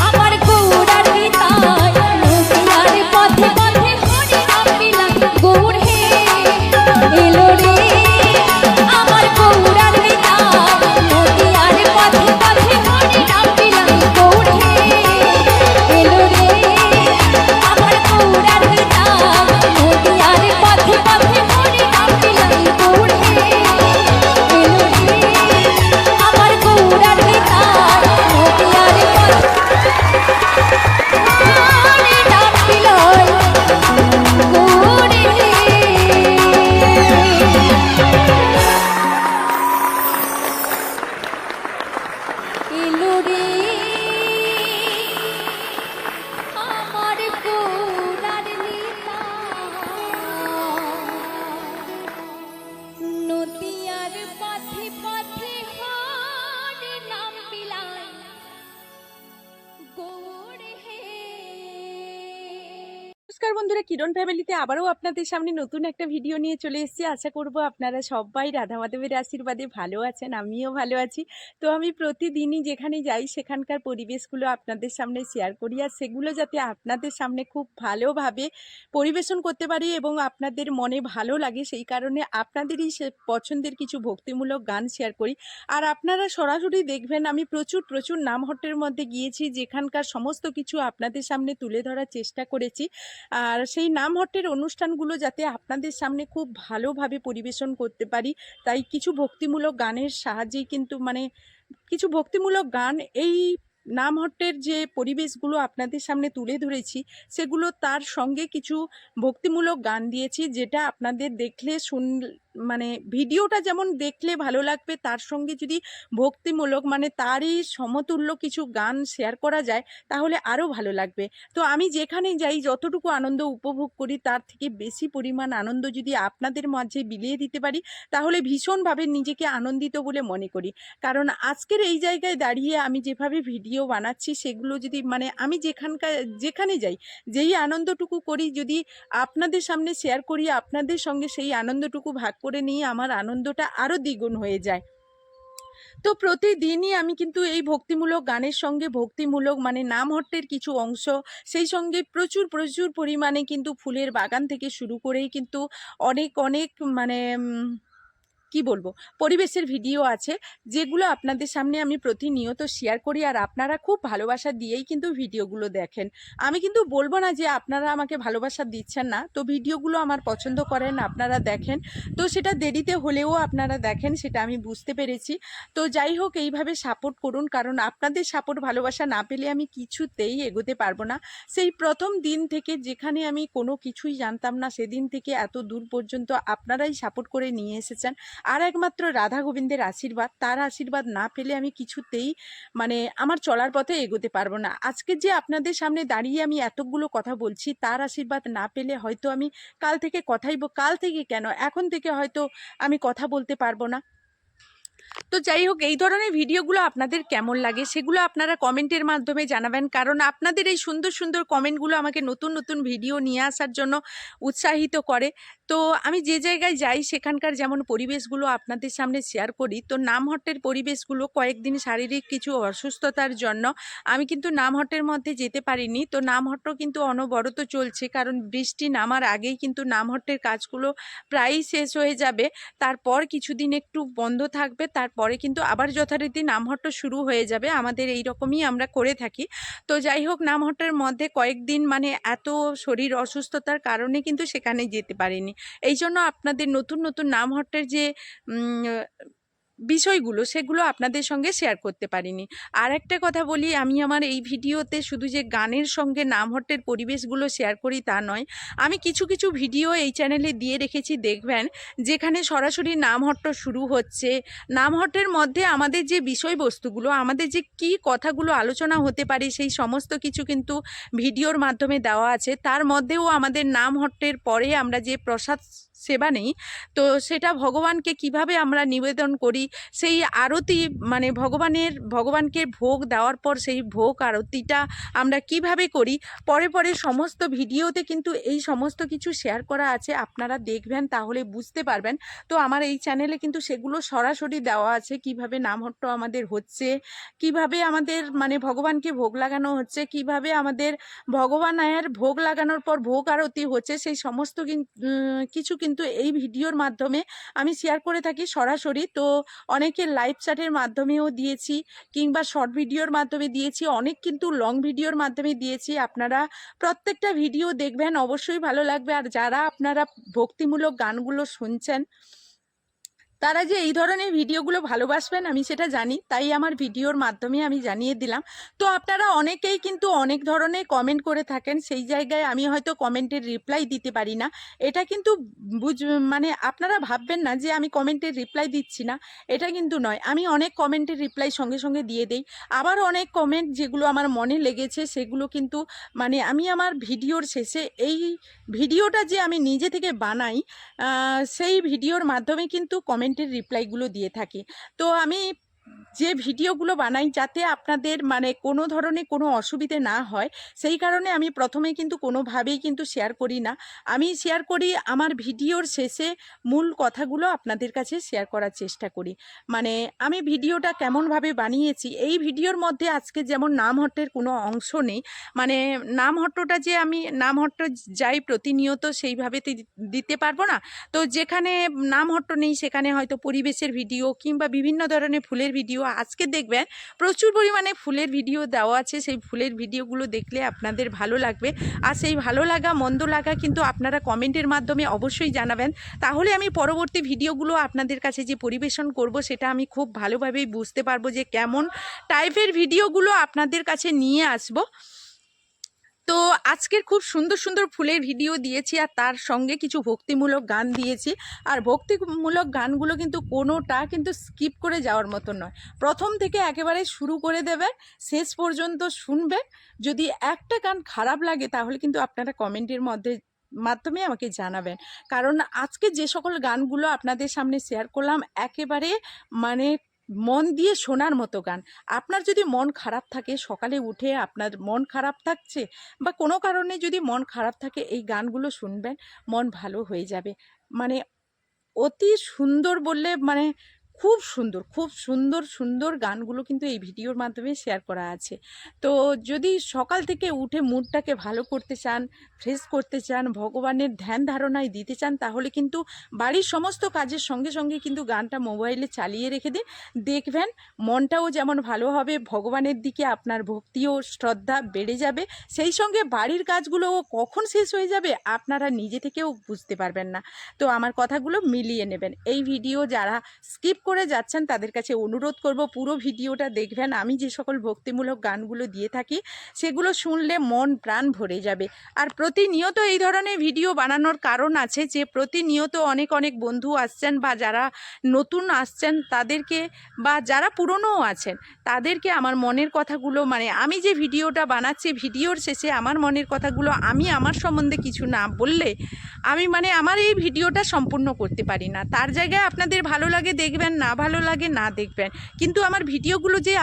আমার গৌরার নিতাই নদিয়ার পথে পথে হরি নাম বিলায় গৌর হে এলো রে আমার গৌরার নিতাই নদিয়ার পথে পথে হরি নাম বিলায় গৌর হে এলো রে নমস্কার বন্ধুরা, কিরণ ফ্যামিলিতে আবারও আপনাদের সামনে নতুন একটা ভিডিও নিয়ে চলে এসেছি। আশা করব আপনারা সবাই রাধা মাধবের আশীর্বাদে ভালো আছেন, আমিও ভালো আছি। তো আমি প্রতিদিনই যেখানে যাই সেখানকার পরিবেশগুলো আপনাদের সামনে শেয়ার করি, আর সেগুলো যাতে আপনাদের সামনে খুব ভালোভাবে পরিবেশন করতে পারি এবং আপনাদের মনে ভালো লাগে, সেই কারণে আপনাদেরই সে পছন্দের কিছু ভক্তিমূলক গান শেয়ার করি। আর আপনারা সরাসরি দেখবেন আমি প্রচুর প্রচুর নামহট্টের মধ্যে গিয়েছি, যেখানকার সমস্ত কিছু আপনাদের সামনে তুলে ধরার চেষ্টা করেছি। আর সেই নামহট্টের অনুষ্ঠানগুলো যাতে আপনাদের সামনে খুব ভালোভাবে পরিবেশন করতে পারি, তাই কিছু ভক্তিমূলক গানের সাহায্যেই কিন্তু কিছু ভক্তিমূলক গান এই নামহট্টের যে পরিবেশগুলো আপনাদের সামনে তুলে ধরেছি, সেগুলো তার সঙ্গে কিছু ভক্তিমূলক গান দিয়েছি, যেটা আপনাদের দেখলে ভিডিওটা যেমন দেখলে ভালো লাগবে, তার সঙ্গে যদি ভক্তিমূলক তারই সমতুল্য কিছু গান শেয়ার করা যায় তাহলে আরও ভালো লাগবে। তো আমি যেখানেই যাই যতটুকু আনন্দ উপভোগ করি তার থেকে বেশি পরিমাণ আনন্দ যদি আপনাদের মাঝে বিলিয়ে দিতে পারি তাহলে ভীষণভাবে নিজেকে আনন্দিত বলে মনে করি। কারণ আজকের এই জায়গায় দাঁড়িয়ে আমি যেভাবে ভিডিও বানাচ্ছি সেগুলো যদি আমি যেখানে যাই যেই আনন্দটুকু করি যদি আপনাদের সামনে শেয়ার করি, আপনাদের সঙ্গে সেই আনন্দটুকু ভাগ করে নিয়ে আমার আনন্দটা আরও দ্বিগুণ হয়ে যায়। তো প্রতিদিনই আমি কিন্তু এই ভক্তিমূলক গানের সঙ্গে ভক্তিমূলক নামহট্টের কিছু অংশ, সেই সঙ্গে প্রচুর প্রচুর পরিমাণে কিন্তু ফুলের বাগান থেকে শুরু করেই কিন্তু অনেক অনেক কি বলবো পরিবেশের ভিডিও আছে, যেগুলো আপনাদের সামনে আমি প্রতিনিয়ত শেয়ার করি। আর আপনারা খুব ভালোবাসা দিয়েই কিন্তু ভিডিওগুলো দেখেন। আমি কিন্তু বলবো না যে আপনারা আমাকে ভালোবাসা দিচ্ছেন না, তো ভিডিওগুলো আমার পছন্দ করেন, আপনারা দেখেন, তো সেটা দেরিতে হলেও আপনারা দেখেন, সেটা আমি বুঝতে পেরেছি। তো যাই হোক, এইভাবে সাপোর্ট করুন, কারণ আপনাদের সাপোর্ট ভালোবাসা না পেলে আমি কিছুতেই এগোতে পারবো না। সেই প্রথম দিন থেকে যেখানে আমি কোনো কিছুই জানতাম না, সেদিন থেকে এত দূর পর্যন্ত আপনারাই সাপোর্ট করে নিয়ে এসেছেন। আর একমাত্র রাধা গোবিন্দের আশীর্বাদ, তার আশীর্বাদ না পেলে আমি কিছুতেই আমার চলার পথে এগোতে পারবো না। আজকে যে আপনাদের সামনে দাঁড়িয়ে আমি এতগুলো কথা বলছি, তার আশীর্বাদ না পেলে হয়তো আমি কাল থেকে এখন থেকে হয়তো আমি কথা বলতে পারবো না। তো যাই হোক, এই ধরনের ভিডিওগুলো আপনাদের কেমন লাগে সেগুলো আপনারা কমেন্টের মাধ্যমে জানাবেন, কারণ আপনাদের এই সুন্দর সুন্দর কমেন্টগুলো আমাকে নতুন নতুন ভিডিও নিয়ে আসার জন্য উৎসাহিত করে। তো আমি যে জায়গায় যাই সেখানকার যেমন পরিবেশগুলো আপনাদের সামনে শেয়ার করি, তো নামহট্টের পরিবেশগুলো কয়েকদিন শারীরিক কিছু অসুস্থতার জন্য আমি কিন্তু নামহট্টের মধ্যে যেতে পারিনি। তো নামহট্ট কিন্তু অনবরত চলছে, কারণ বৃষ্টি নামার আগেই কিন্তু নামহট্টের কাজগুলো প্রায়ই শেষ হয়ে যাবে। তারপর কিছুদিন একটু বন্ধ থাকবে, তারপরে কিন্তু আবার যথারীতি নামহট্ট শুরু হয়ে যাবে। আমাদের এই রকমই আমরা করে থাকি। তো যাই হোক, নামহট্টের মধ্যে কয়েকদিন এত শরীর অসুস্থতার কারণে কিন্তু সেখানে যেতে পারিনি। এই জন্য আপনাদের নতুন নতুন নামহট্টের যে বিষয়গুলো সেগুলো আপনাদের সঙ্গে শেয়ার করতে পারিনি। আর একটা কথা বলি, আমি আমার এই ভিডিওতে শুধু যে গানের সঙ্গে নামহট্টের পরিবেশগুলো শেয়ার করি তা নয়, আমি কিছু কিছু ভিডিও এই চ্যানেলে দিয়ে রেখেছি, দেখবেন, যেখানে সরাসরি নামহট্ট শুরু হচ্ছে। নামহট্টের মধ্যে আমাদের যে বিষয়বস্তুগুলো, আমাদের যে কী কথাগুলো আলোচনা হতে পারে, সেই সমস্ত কিছু কিন্তু ভিডিওর মাধ্যমে দেওয়া আছে। তার মধ্যেও আমাদের নামহট্টের পরে আমরা যে প্রসাদ সেবা নেই, তো সেটা ভগবানকে কিভাবে আমরা নিবেদন করি, সেই আরতি ভগবানকে ভোগ দেওয়ার পর সেই ভোগ আরতিটা আমরা কিভাবে করি, পরে পরে সমস্ত ভিডিওতে কিন্তু এই সমস্ত কিছু শেয়ার করা আছে। আপনারা দেখবেন তাহলে বুঝতে পারবেন। তো আমার এই চ্যানেলে কিন্তু সেগুলো সরাসরি দেওয়া আছে, কিভাবে নামহট্ট আমাদের হচ্ছে, কিভাবে আমাদের ভগবানকে ভোগ লাগানো হচ্ছে, কিভাবে আমাদের ভগবানের ভোগ লাগানোর পর ভোগ আরতি হচ্ছে, সেই সমস্ত কিছু কিন্তু এই ভিডিওর মাধ্যমে আমি শেয়ার করে থাকি সরাসরি। তো অনেকে লাইভ চ্যাটের মাধ্যমেও দিয়েছি, কিংবা শর্ট ভিডিওর মাধ্যমে দিয়েছি, অনেক কিন্তু লং ভিডিওর মাধ্যমে দিয়েছি। আপনারা প্রত্যেকটা ভিডিও দেখবেন, অবশ্যই ভালো লাগবে। আর যারা আপনারা ভক্তিমূলক গানগুলো শুনছেন, তারা যে এই ধরনের ভিডিওগুলো ভালোবাসবেন আমি সেটা জানি, তাই আমার ভিডিওর মাধ্যমে আমি জানিয়ে দিলাম। তো আপনারা অনেকেই কিন্তু অনেক ধরনের কমেন্ট করে থাকেন, সেই জায়গায় আমি হয়তো কমেন্টের রিপ্লাই দিতে পারি না। এটা কিন্তু আপনারা ভাববেন না যে আমি কমেন্টের রিপ্লাই দিচ্ছি না, এটা কিন্তু নয়। আমি অনেক কমেন্টের রিপ্লাই সঙ্গে সঙ্গে দিয়ে দেই। আবার অনেক কমেন্ট যেগুলো আমার মনে লেগেছে সেগুলো কিন্তু আমি আমার ভিডিওর শেষে এই ভিডিওটা যে আমি নিজে থেকে বানাই, সেই ভিডিওর মাধ্যমে কিন্তু কমেন্টের রিপ্লাইগুলো দিয়ে থাকি। তো আমি যে ভিডিওগুলো বানাই যাতে আপনাদের মানে কোনো ধরনের কোনো অসুবিধে না হয়, সেই কারণে আমি প্রথমে কিন্তু কোনোভাবেই কিন্তু শেয়ার করি না। আমি শেয়ার করি আমার ভিডিওর শেষে মূল কথাগুলো আপনাদের কাছে শেয়ার করার চেষ্টা করি। মানে আমি ভিডিওটা কেমনভাবে বানিয়েছি, এই ভিডিওর মধ্যে আজকে যেমন নামহট্টের কোনো অংশ নেই। মানে নামহট্টটা যে আমি নামহট্ট যাই প্রতিনিয়ত সেইভাবে দিতে পারবো না। তো যেখানে নামহট্ট নেই সেখানে হয়তো পরিবেশের ভিডিও কিংবা বিভিন্ন ধরনের ফুলের ভিডিও আজকে দেখবেন প্রচুর পরিমাণে ফুলের ভিডিও দেওয়া আছে। সেই ফুলের ভিডিওগুলো দেখলে আপনাদের ভালো লাগবে, আর সেই ভালো লাগা মন্দ লাগা কিন্তু আপনারা কমেন্টের মাধ্যমে অবশ্যই জানাবেন। তাহলে আমি পরবর্তী ভিডিওগুলো আপনাদের কাছে যে পরিবেশন করব সেটা আমি খুব ভালোভাবেই বুঝতে পারবো যে কেমন টাইপের ভিডিওগুলো আপনাদের কাছে নিয়ে আসবো। তো আজকের খুব সুন্দর সুন্দর ফুলের ভিডিও দিয়েছি, আর তার সঙ্গে কিছু ভক্তিমূলক গান দিয়েছি। আর ভক্তিমূলক গানগুলো কিন্তু কোনোটা কিন্তু স্কিপ করে যাওয়ার মতো নয়, প্রথম থেকে একেবারে শুরু করে দেবেন, শেষ পর্যন্ত শুনবেন। যদি একটা গান খারাপ লাগে তাহলে কিন্তু আপনারা কমেন্টের মাধ্যমে আমাকে জানাবেন। কারণ আজকে যে সকল গানগুলো আপনাদের সামনে শেয়ার করলাম একেবারে মানে মন দিয়ে শোনার মতো গান। আপনার যদি মন খারাপ থাকে, সকালে উঠে আপনার মন খারাপ থাকছে বা কোনো কারণে যদি মন খারাপ থাকে, এই গানগুলো শুনবেন, মন ভালো হয়ে যাবে। মানে অতি সুন্দর বললে মানে খুব সুন্দর, খুব সুন্দর সুন্দর গানগুলো কিন্তু এই ভিডিওর মাধ্যমে শেয়ার করা আছে। তো যদি সকাল থেকে উঠে মুডটাকে ভালো করতে চান, ফ্রেশ করতে চান, ভগবানের ধ্যান ধারণায় দিতে চান, তাহলে কিন্তু বাড়ির সমস্ত কাজের সঙ্গে সঙ্গে কিন্তু গানটা মোবাইলে চালিয়ে রেখে দিন। দেখবেন মনটাও যেমন ভালো হবে, ভগবানের দিকে আপনার ভক্তিও শ্রদ্ধা বেড়ে যাবে, সেই সঙ্গে বাড়ির কাজগুলোও কখন শেষ হয়ে যাবে আপনারা নিজে থেকেও বুঝতে পারবেন না। তো আমার কথাগুলো মিলিয়ে নেবেন। এই ভিডিও যারা স্কিপ করে যাচ্ছেন তাদের কাছে অনুরোধ করব পুরো ভিডিওটা দেখবেন। আমি যে সকল ভক্তিমূলক গানগুলো দিয়ে থাকি সেগুলো শুনলে মন প্রাণ ভরে যাবে। আর প্রতিনিয়ত এই ধরনের ভিডিও বানানোর কারণ আছে যে প্রতিনিয়ত অনেক অনেক বন্ধু আসছেন বা যারা নতুন আসছেন তাদেরকে, বা যারা পুরনোও আছেন তাদেরকে আমার মনের কথাগুলো, মানে আমি যে ভিডিওটা বানাচ্ছি ভিডিওর শেষে আমার মনের কথাগুলো আমি আমার সম্বন্ধে কিছু না বললে আমি মানে আমার এই ভিডিওটা সম্পূর্ণ করতে পারি না। তার জায়গায় আপনাদের ভালো লাগে দেখবেন, না ভালো লাগে না দেখবেন, কিন্তু আমার ভিডিওগুলো যে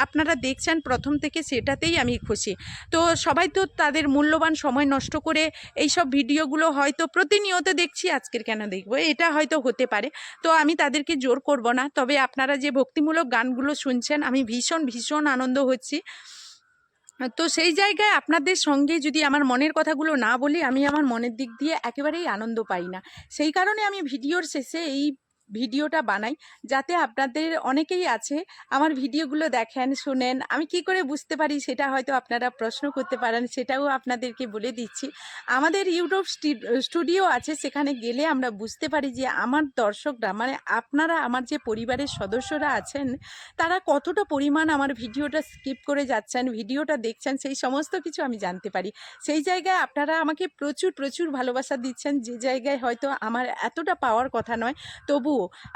আপনারা দেখছেন প্রথম থেকে সেটাতেই আমি খুশি। তো সবাই তো তাদের মূল্যবান সময় নষ্ট করে এই সব ভিডিওগুলো হয়তো প্রতিনিয়ত দেখছি, আজকের কেন দেখব, এটা হয়তো হতে পারে। তো আমি তাদেরকে জোর করব না, তবে আপনারা যে ভক্তিমূলক গানগুলো শুনছেন আমি ভীষণ ভীষণ আনন্দ হচ্ছি। তো সেই জায়গায় আপনাদের সঙ্গে যদি আমার মনের কথাগুলো না বলি, আমি আমার মনের দিক দিয়ে একেবারেই আনন্দ পাই না। সেই কারণে আমি ভিডিওর শেষে এই ভিডিওটা বানাই, যাতে আপনাদের অনেকেই আছে আমার ভিডিওগুলো দেখেন, শোনেন, আমি কি করে বুঝতে পারি সেটা হয়তো আপনারা প্রশ্ন করতে পারেন, সেটাও আপনাদেরকে বলে দিচ্ছি। আমাদের ইউটিউব স্টুডিও আছে, সেখানে গেলে আমরা বুঝতে পারি যে আমার দর্শকরা মানে আপনারা আমার যে পরিবারের সদস্যরা আছেন তারা কতটা পরিমাণ আমার ভিডিওটা স্কিপ করে যাচ্ছেন, ভিডিওটা দেখছেন, সেই সমস্ত কিছু আমি জানতে পারি। সেই জায়গায় আপনারা আমাকে প্রচুর প্রচুর ভালোবাসা দিচ্ছেন, যে জায়গায় হয়তো আমার এতটা পাওয়ার কথা নয়। তবুও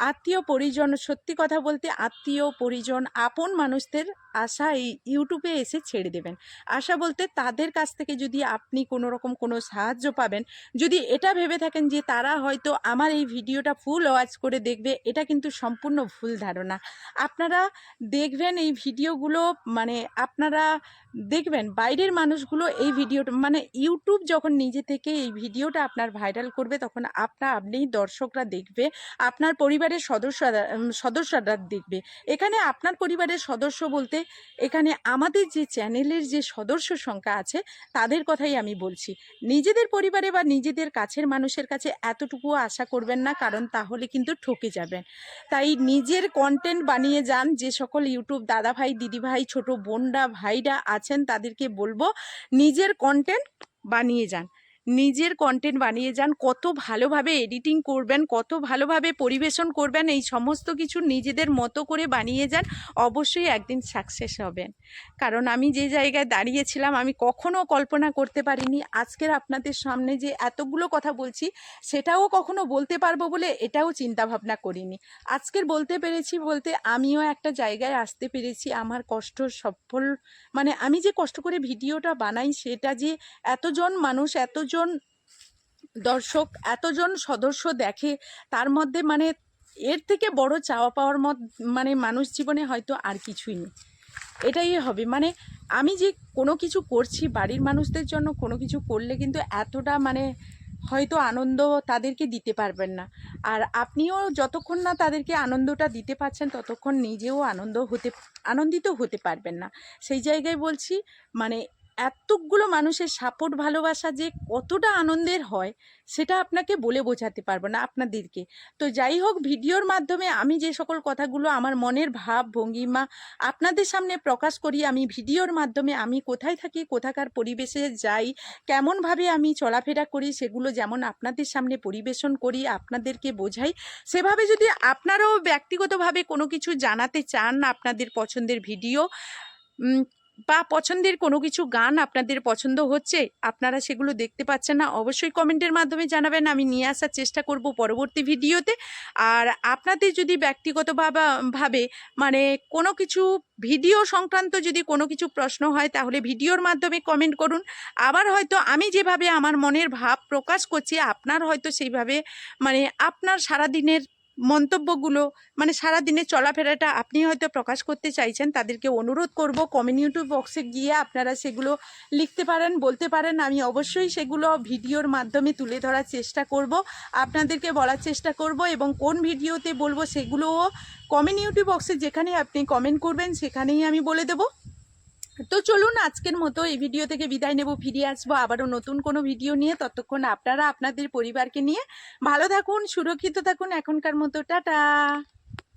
আত্মীয় পরিজন, সত্যি কথা বলতে আত্মীয় পরিজন আপন মানুষদের আশা এই ইউটিউবে এসে ছেড়ে দেবেন। আশা বলতে তাদের কাছ থেকে যদি আপনি কোনো রকম কোনো সাহায্য পাবেন, যদি এটা ভেবে থাকেন যে তারা হয়তো আমার এই ভিডিওটা ফুল ওয়াচ করে দেখবে, এটা কিন্তু সম্পূর্ণ ভুল ধারণা। আপনারা দেখবেন এই ভিডিওগুলো, মানে আপনারা দেখবেন বাইরের মানুষগুলো এই ভিডিওটা মানে ইউটিউব যখন নিজে থেকে এই ভিডিওটা আপনার ভাইরাল করবে তখন আপনি দর্শকরা দেখবে, আপনার পরিবারের সদস্যরা দেখবে। এখানে আপনার পরিবারের সদস্য বলতে এখানে আমাদের যে চ্যানেলের যে সদস্য সংখ্যা আছে তাদের কথাই আমি বলছি। নিজেদের পরিবারে বা নিজেদের কাছের মানুষের কাছে এতটুকু আশা করবেন না, কারণ তাহলে কিন্তু ঠকে যাবেন। তাই নিজের কন্টেন্ট বানিয়ে যান। যে সকল ইউটিউব দাদা ভাই, দিদি ভাই, ছোট বোনরা, ভাইরা আছেন তাদেরকে বলবো নিজের কন্টেন্ট বানিয়ে যান, নিজের কন্টেন্ট বানিয়ে যান। কত ভালোভাবে এডিটিং করবেন, কত ভালোভাবে পরিবেশন করবেন, এই সমস্ত কিছু নিজেদের মতো করে বানিয়ে যান, অবশ্যই একদিন সাকসেস হবেন। কারণ আমি যে জায়গায় দাঁড়িয়েছিলাম আমি কখনো কল্পনা করতে পারিনি আজকের আপনাদের সামনে যে এতগুলো কথা বলছি সেটাও কখনো বলতে পারবো বলে এটাও চিন্তা ভাবনা করিনি। আজকের বলতে পেরেছি বলতে আমিও একটা জায়গায় আসতে পেরেছি। আমার কষ্ট সফল, মানে আমি যে কষ্ট করে ভিডিওটা বানাই সেটা যে এতজন মানুষ, এতজন দর্শক, এতজন সদস্য দেখে, তার মধ্যে মানে এর থেকে বড় চাওয়া পাওয়ার মানে মানুষ জীবনে হয়তো আর কিছুই নেই। এটাই হবে মানে আমি যে কোনো কিছু করছি বাড়ির মানুষদের জন্য, কোনো কিছু করলে কিন্তু এতটা মানে হয়তো আনন্দ তাদেরকে দিতে পারবেন না। আর আপনিও যতক্ষণ না তাদেরকে আনন্দটা দিতে পারছেন ততক্ষণ নিজেও আনন্দিত হতে পারবেন না। সেই জায়গায় বলছি মানে এতগুলো মানুষের সাপোর্ট ভালোবাসা যে কতটা আনন্দের হয় সেটা আপনাকে বলে বোঝাতে পারবো না আপনাদেরকে। তো যাই হোক, ভিডিওর মাধ্যমে আমি যে সকল কথাগুলো আমার মনের ভাব ভঙ্গিমা আপনাদের সামনে প্রকাশ করি, আমি ভিডিওর মাধ্যমে আমি কোথায় থাকি, কোথাকার পরিবেশে যাই, কেমনভাবে আমি চলাফেরা করি, সেগুলো যেমন আপনাদের সামনে পরিবেশন করি, আপনাদেরকে বোঝাই, সেভাবে যদি আপনারাও ব্যক্তিগতভাবে কোনো কিছু জানাতে চান, আপনাদের পছন্দের ভিডিও বা পছন্দের কোনো কিছু গান আপনাদের পছন্দ হচ্ছে, আপনারা সেগুলো দেখতে পাচ্ছেন না, অবশ্যই কমেন্টের মাধ্যমে জানাবেন, আমি নিয়ে আসার চেষ্টা করব পরবর্তী ভিডিওতে। আর আপনাদের যদি ব্যক্তিগতভাবে মানে কোনো কিছু ভিডিও সংক্রান্ত যদি কোনো কিছু প্রশ্ন হয় তাহলে ভিডিওর মাধ্যমে কমেন্ট করুন। আবার হয়তো আমি যেভাবে আমার মনের ভাব প্রকাশ করছি আপনার হয়তো সেইভাবে মানে আপনার সারাদিনের মন্তব্যগুলো মানে সারাদিনের চলাফেরাটা আপনি হয়তো প্রকাশ করতে চাইছেন, তাদেরকে অনুরোধ করব কমিউনিটি বক্সে গিয়ে আপনারা সেগুলো লিখতে পারেন, বলতে পারেন, আমি অবশ্যই সেগুলো ভিডিওর মাধ্যমে তুলে ধরার চেষ্টা করব, আপনাদেরকে বলার চেষ্টা করব এবং কোন ভিডিওতে বলবো সেগুলোও কমিউনিটি বক্সে যেখানে আপনি কমেন্ট করবেন সেখানেই আমি বলে দেব। তো চলুন আজকের মতো এই ভিডিও থেকে বিদায় নেব, ফিরে আসবো আবারও নতুন কোনো ভিডিও নিয়ে। ততক্ষণ আপনারা আপনাদের পরিবারকে নিয়ে ভালো থাকুন, সুরক্ষিত থাকুন। এখনকার মতো টাটা।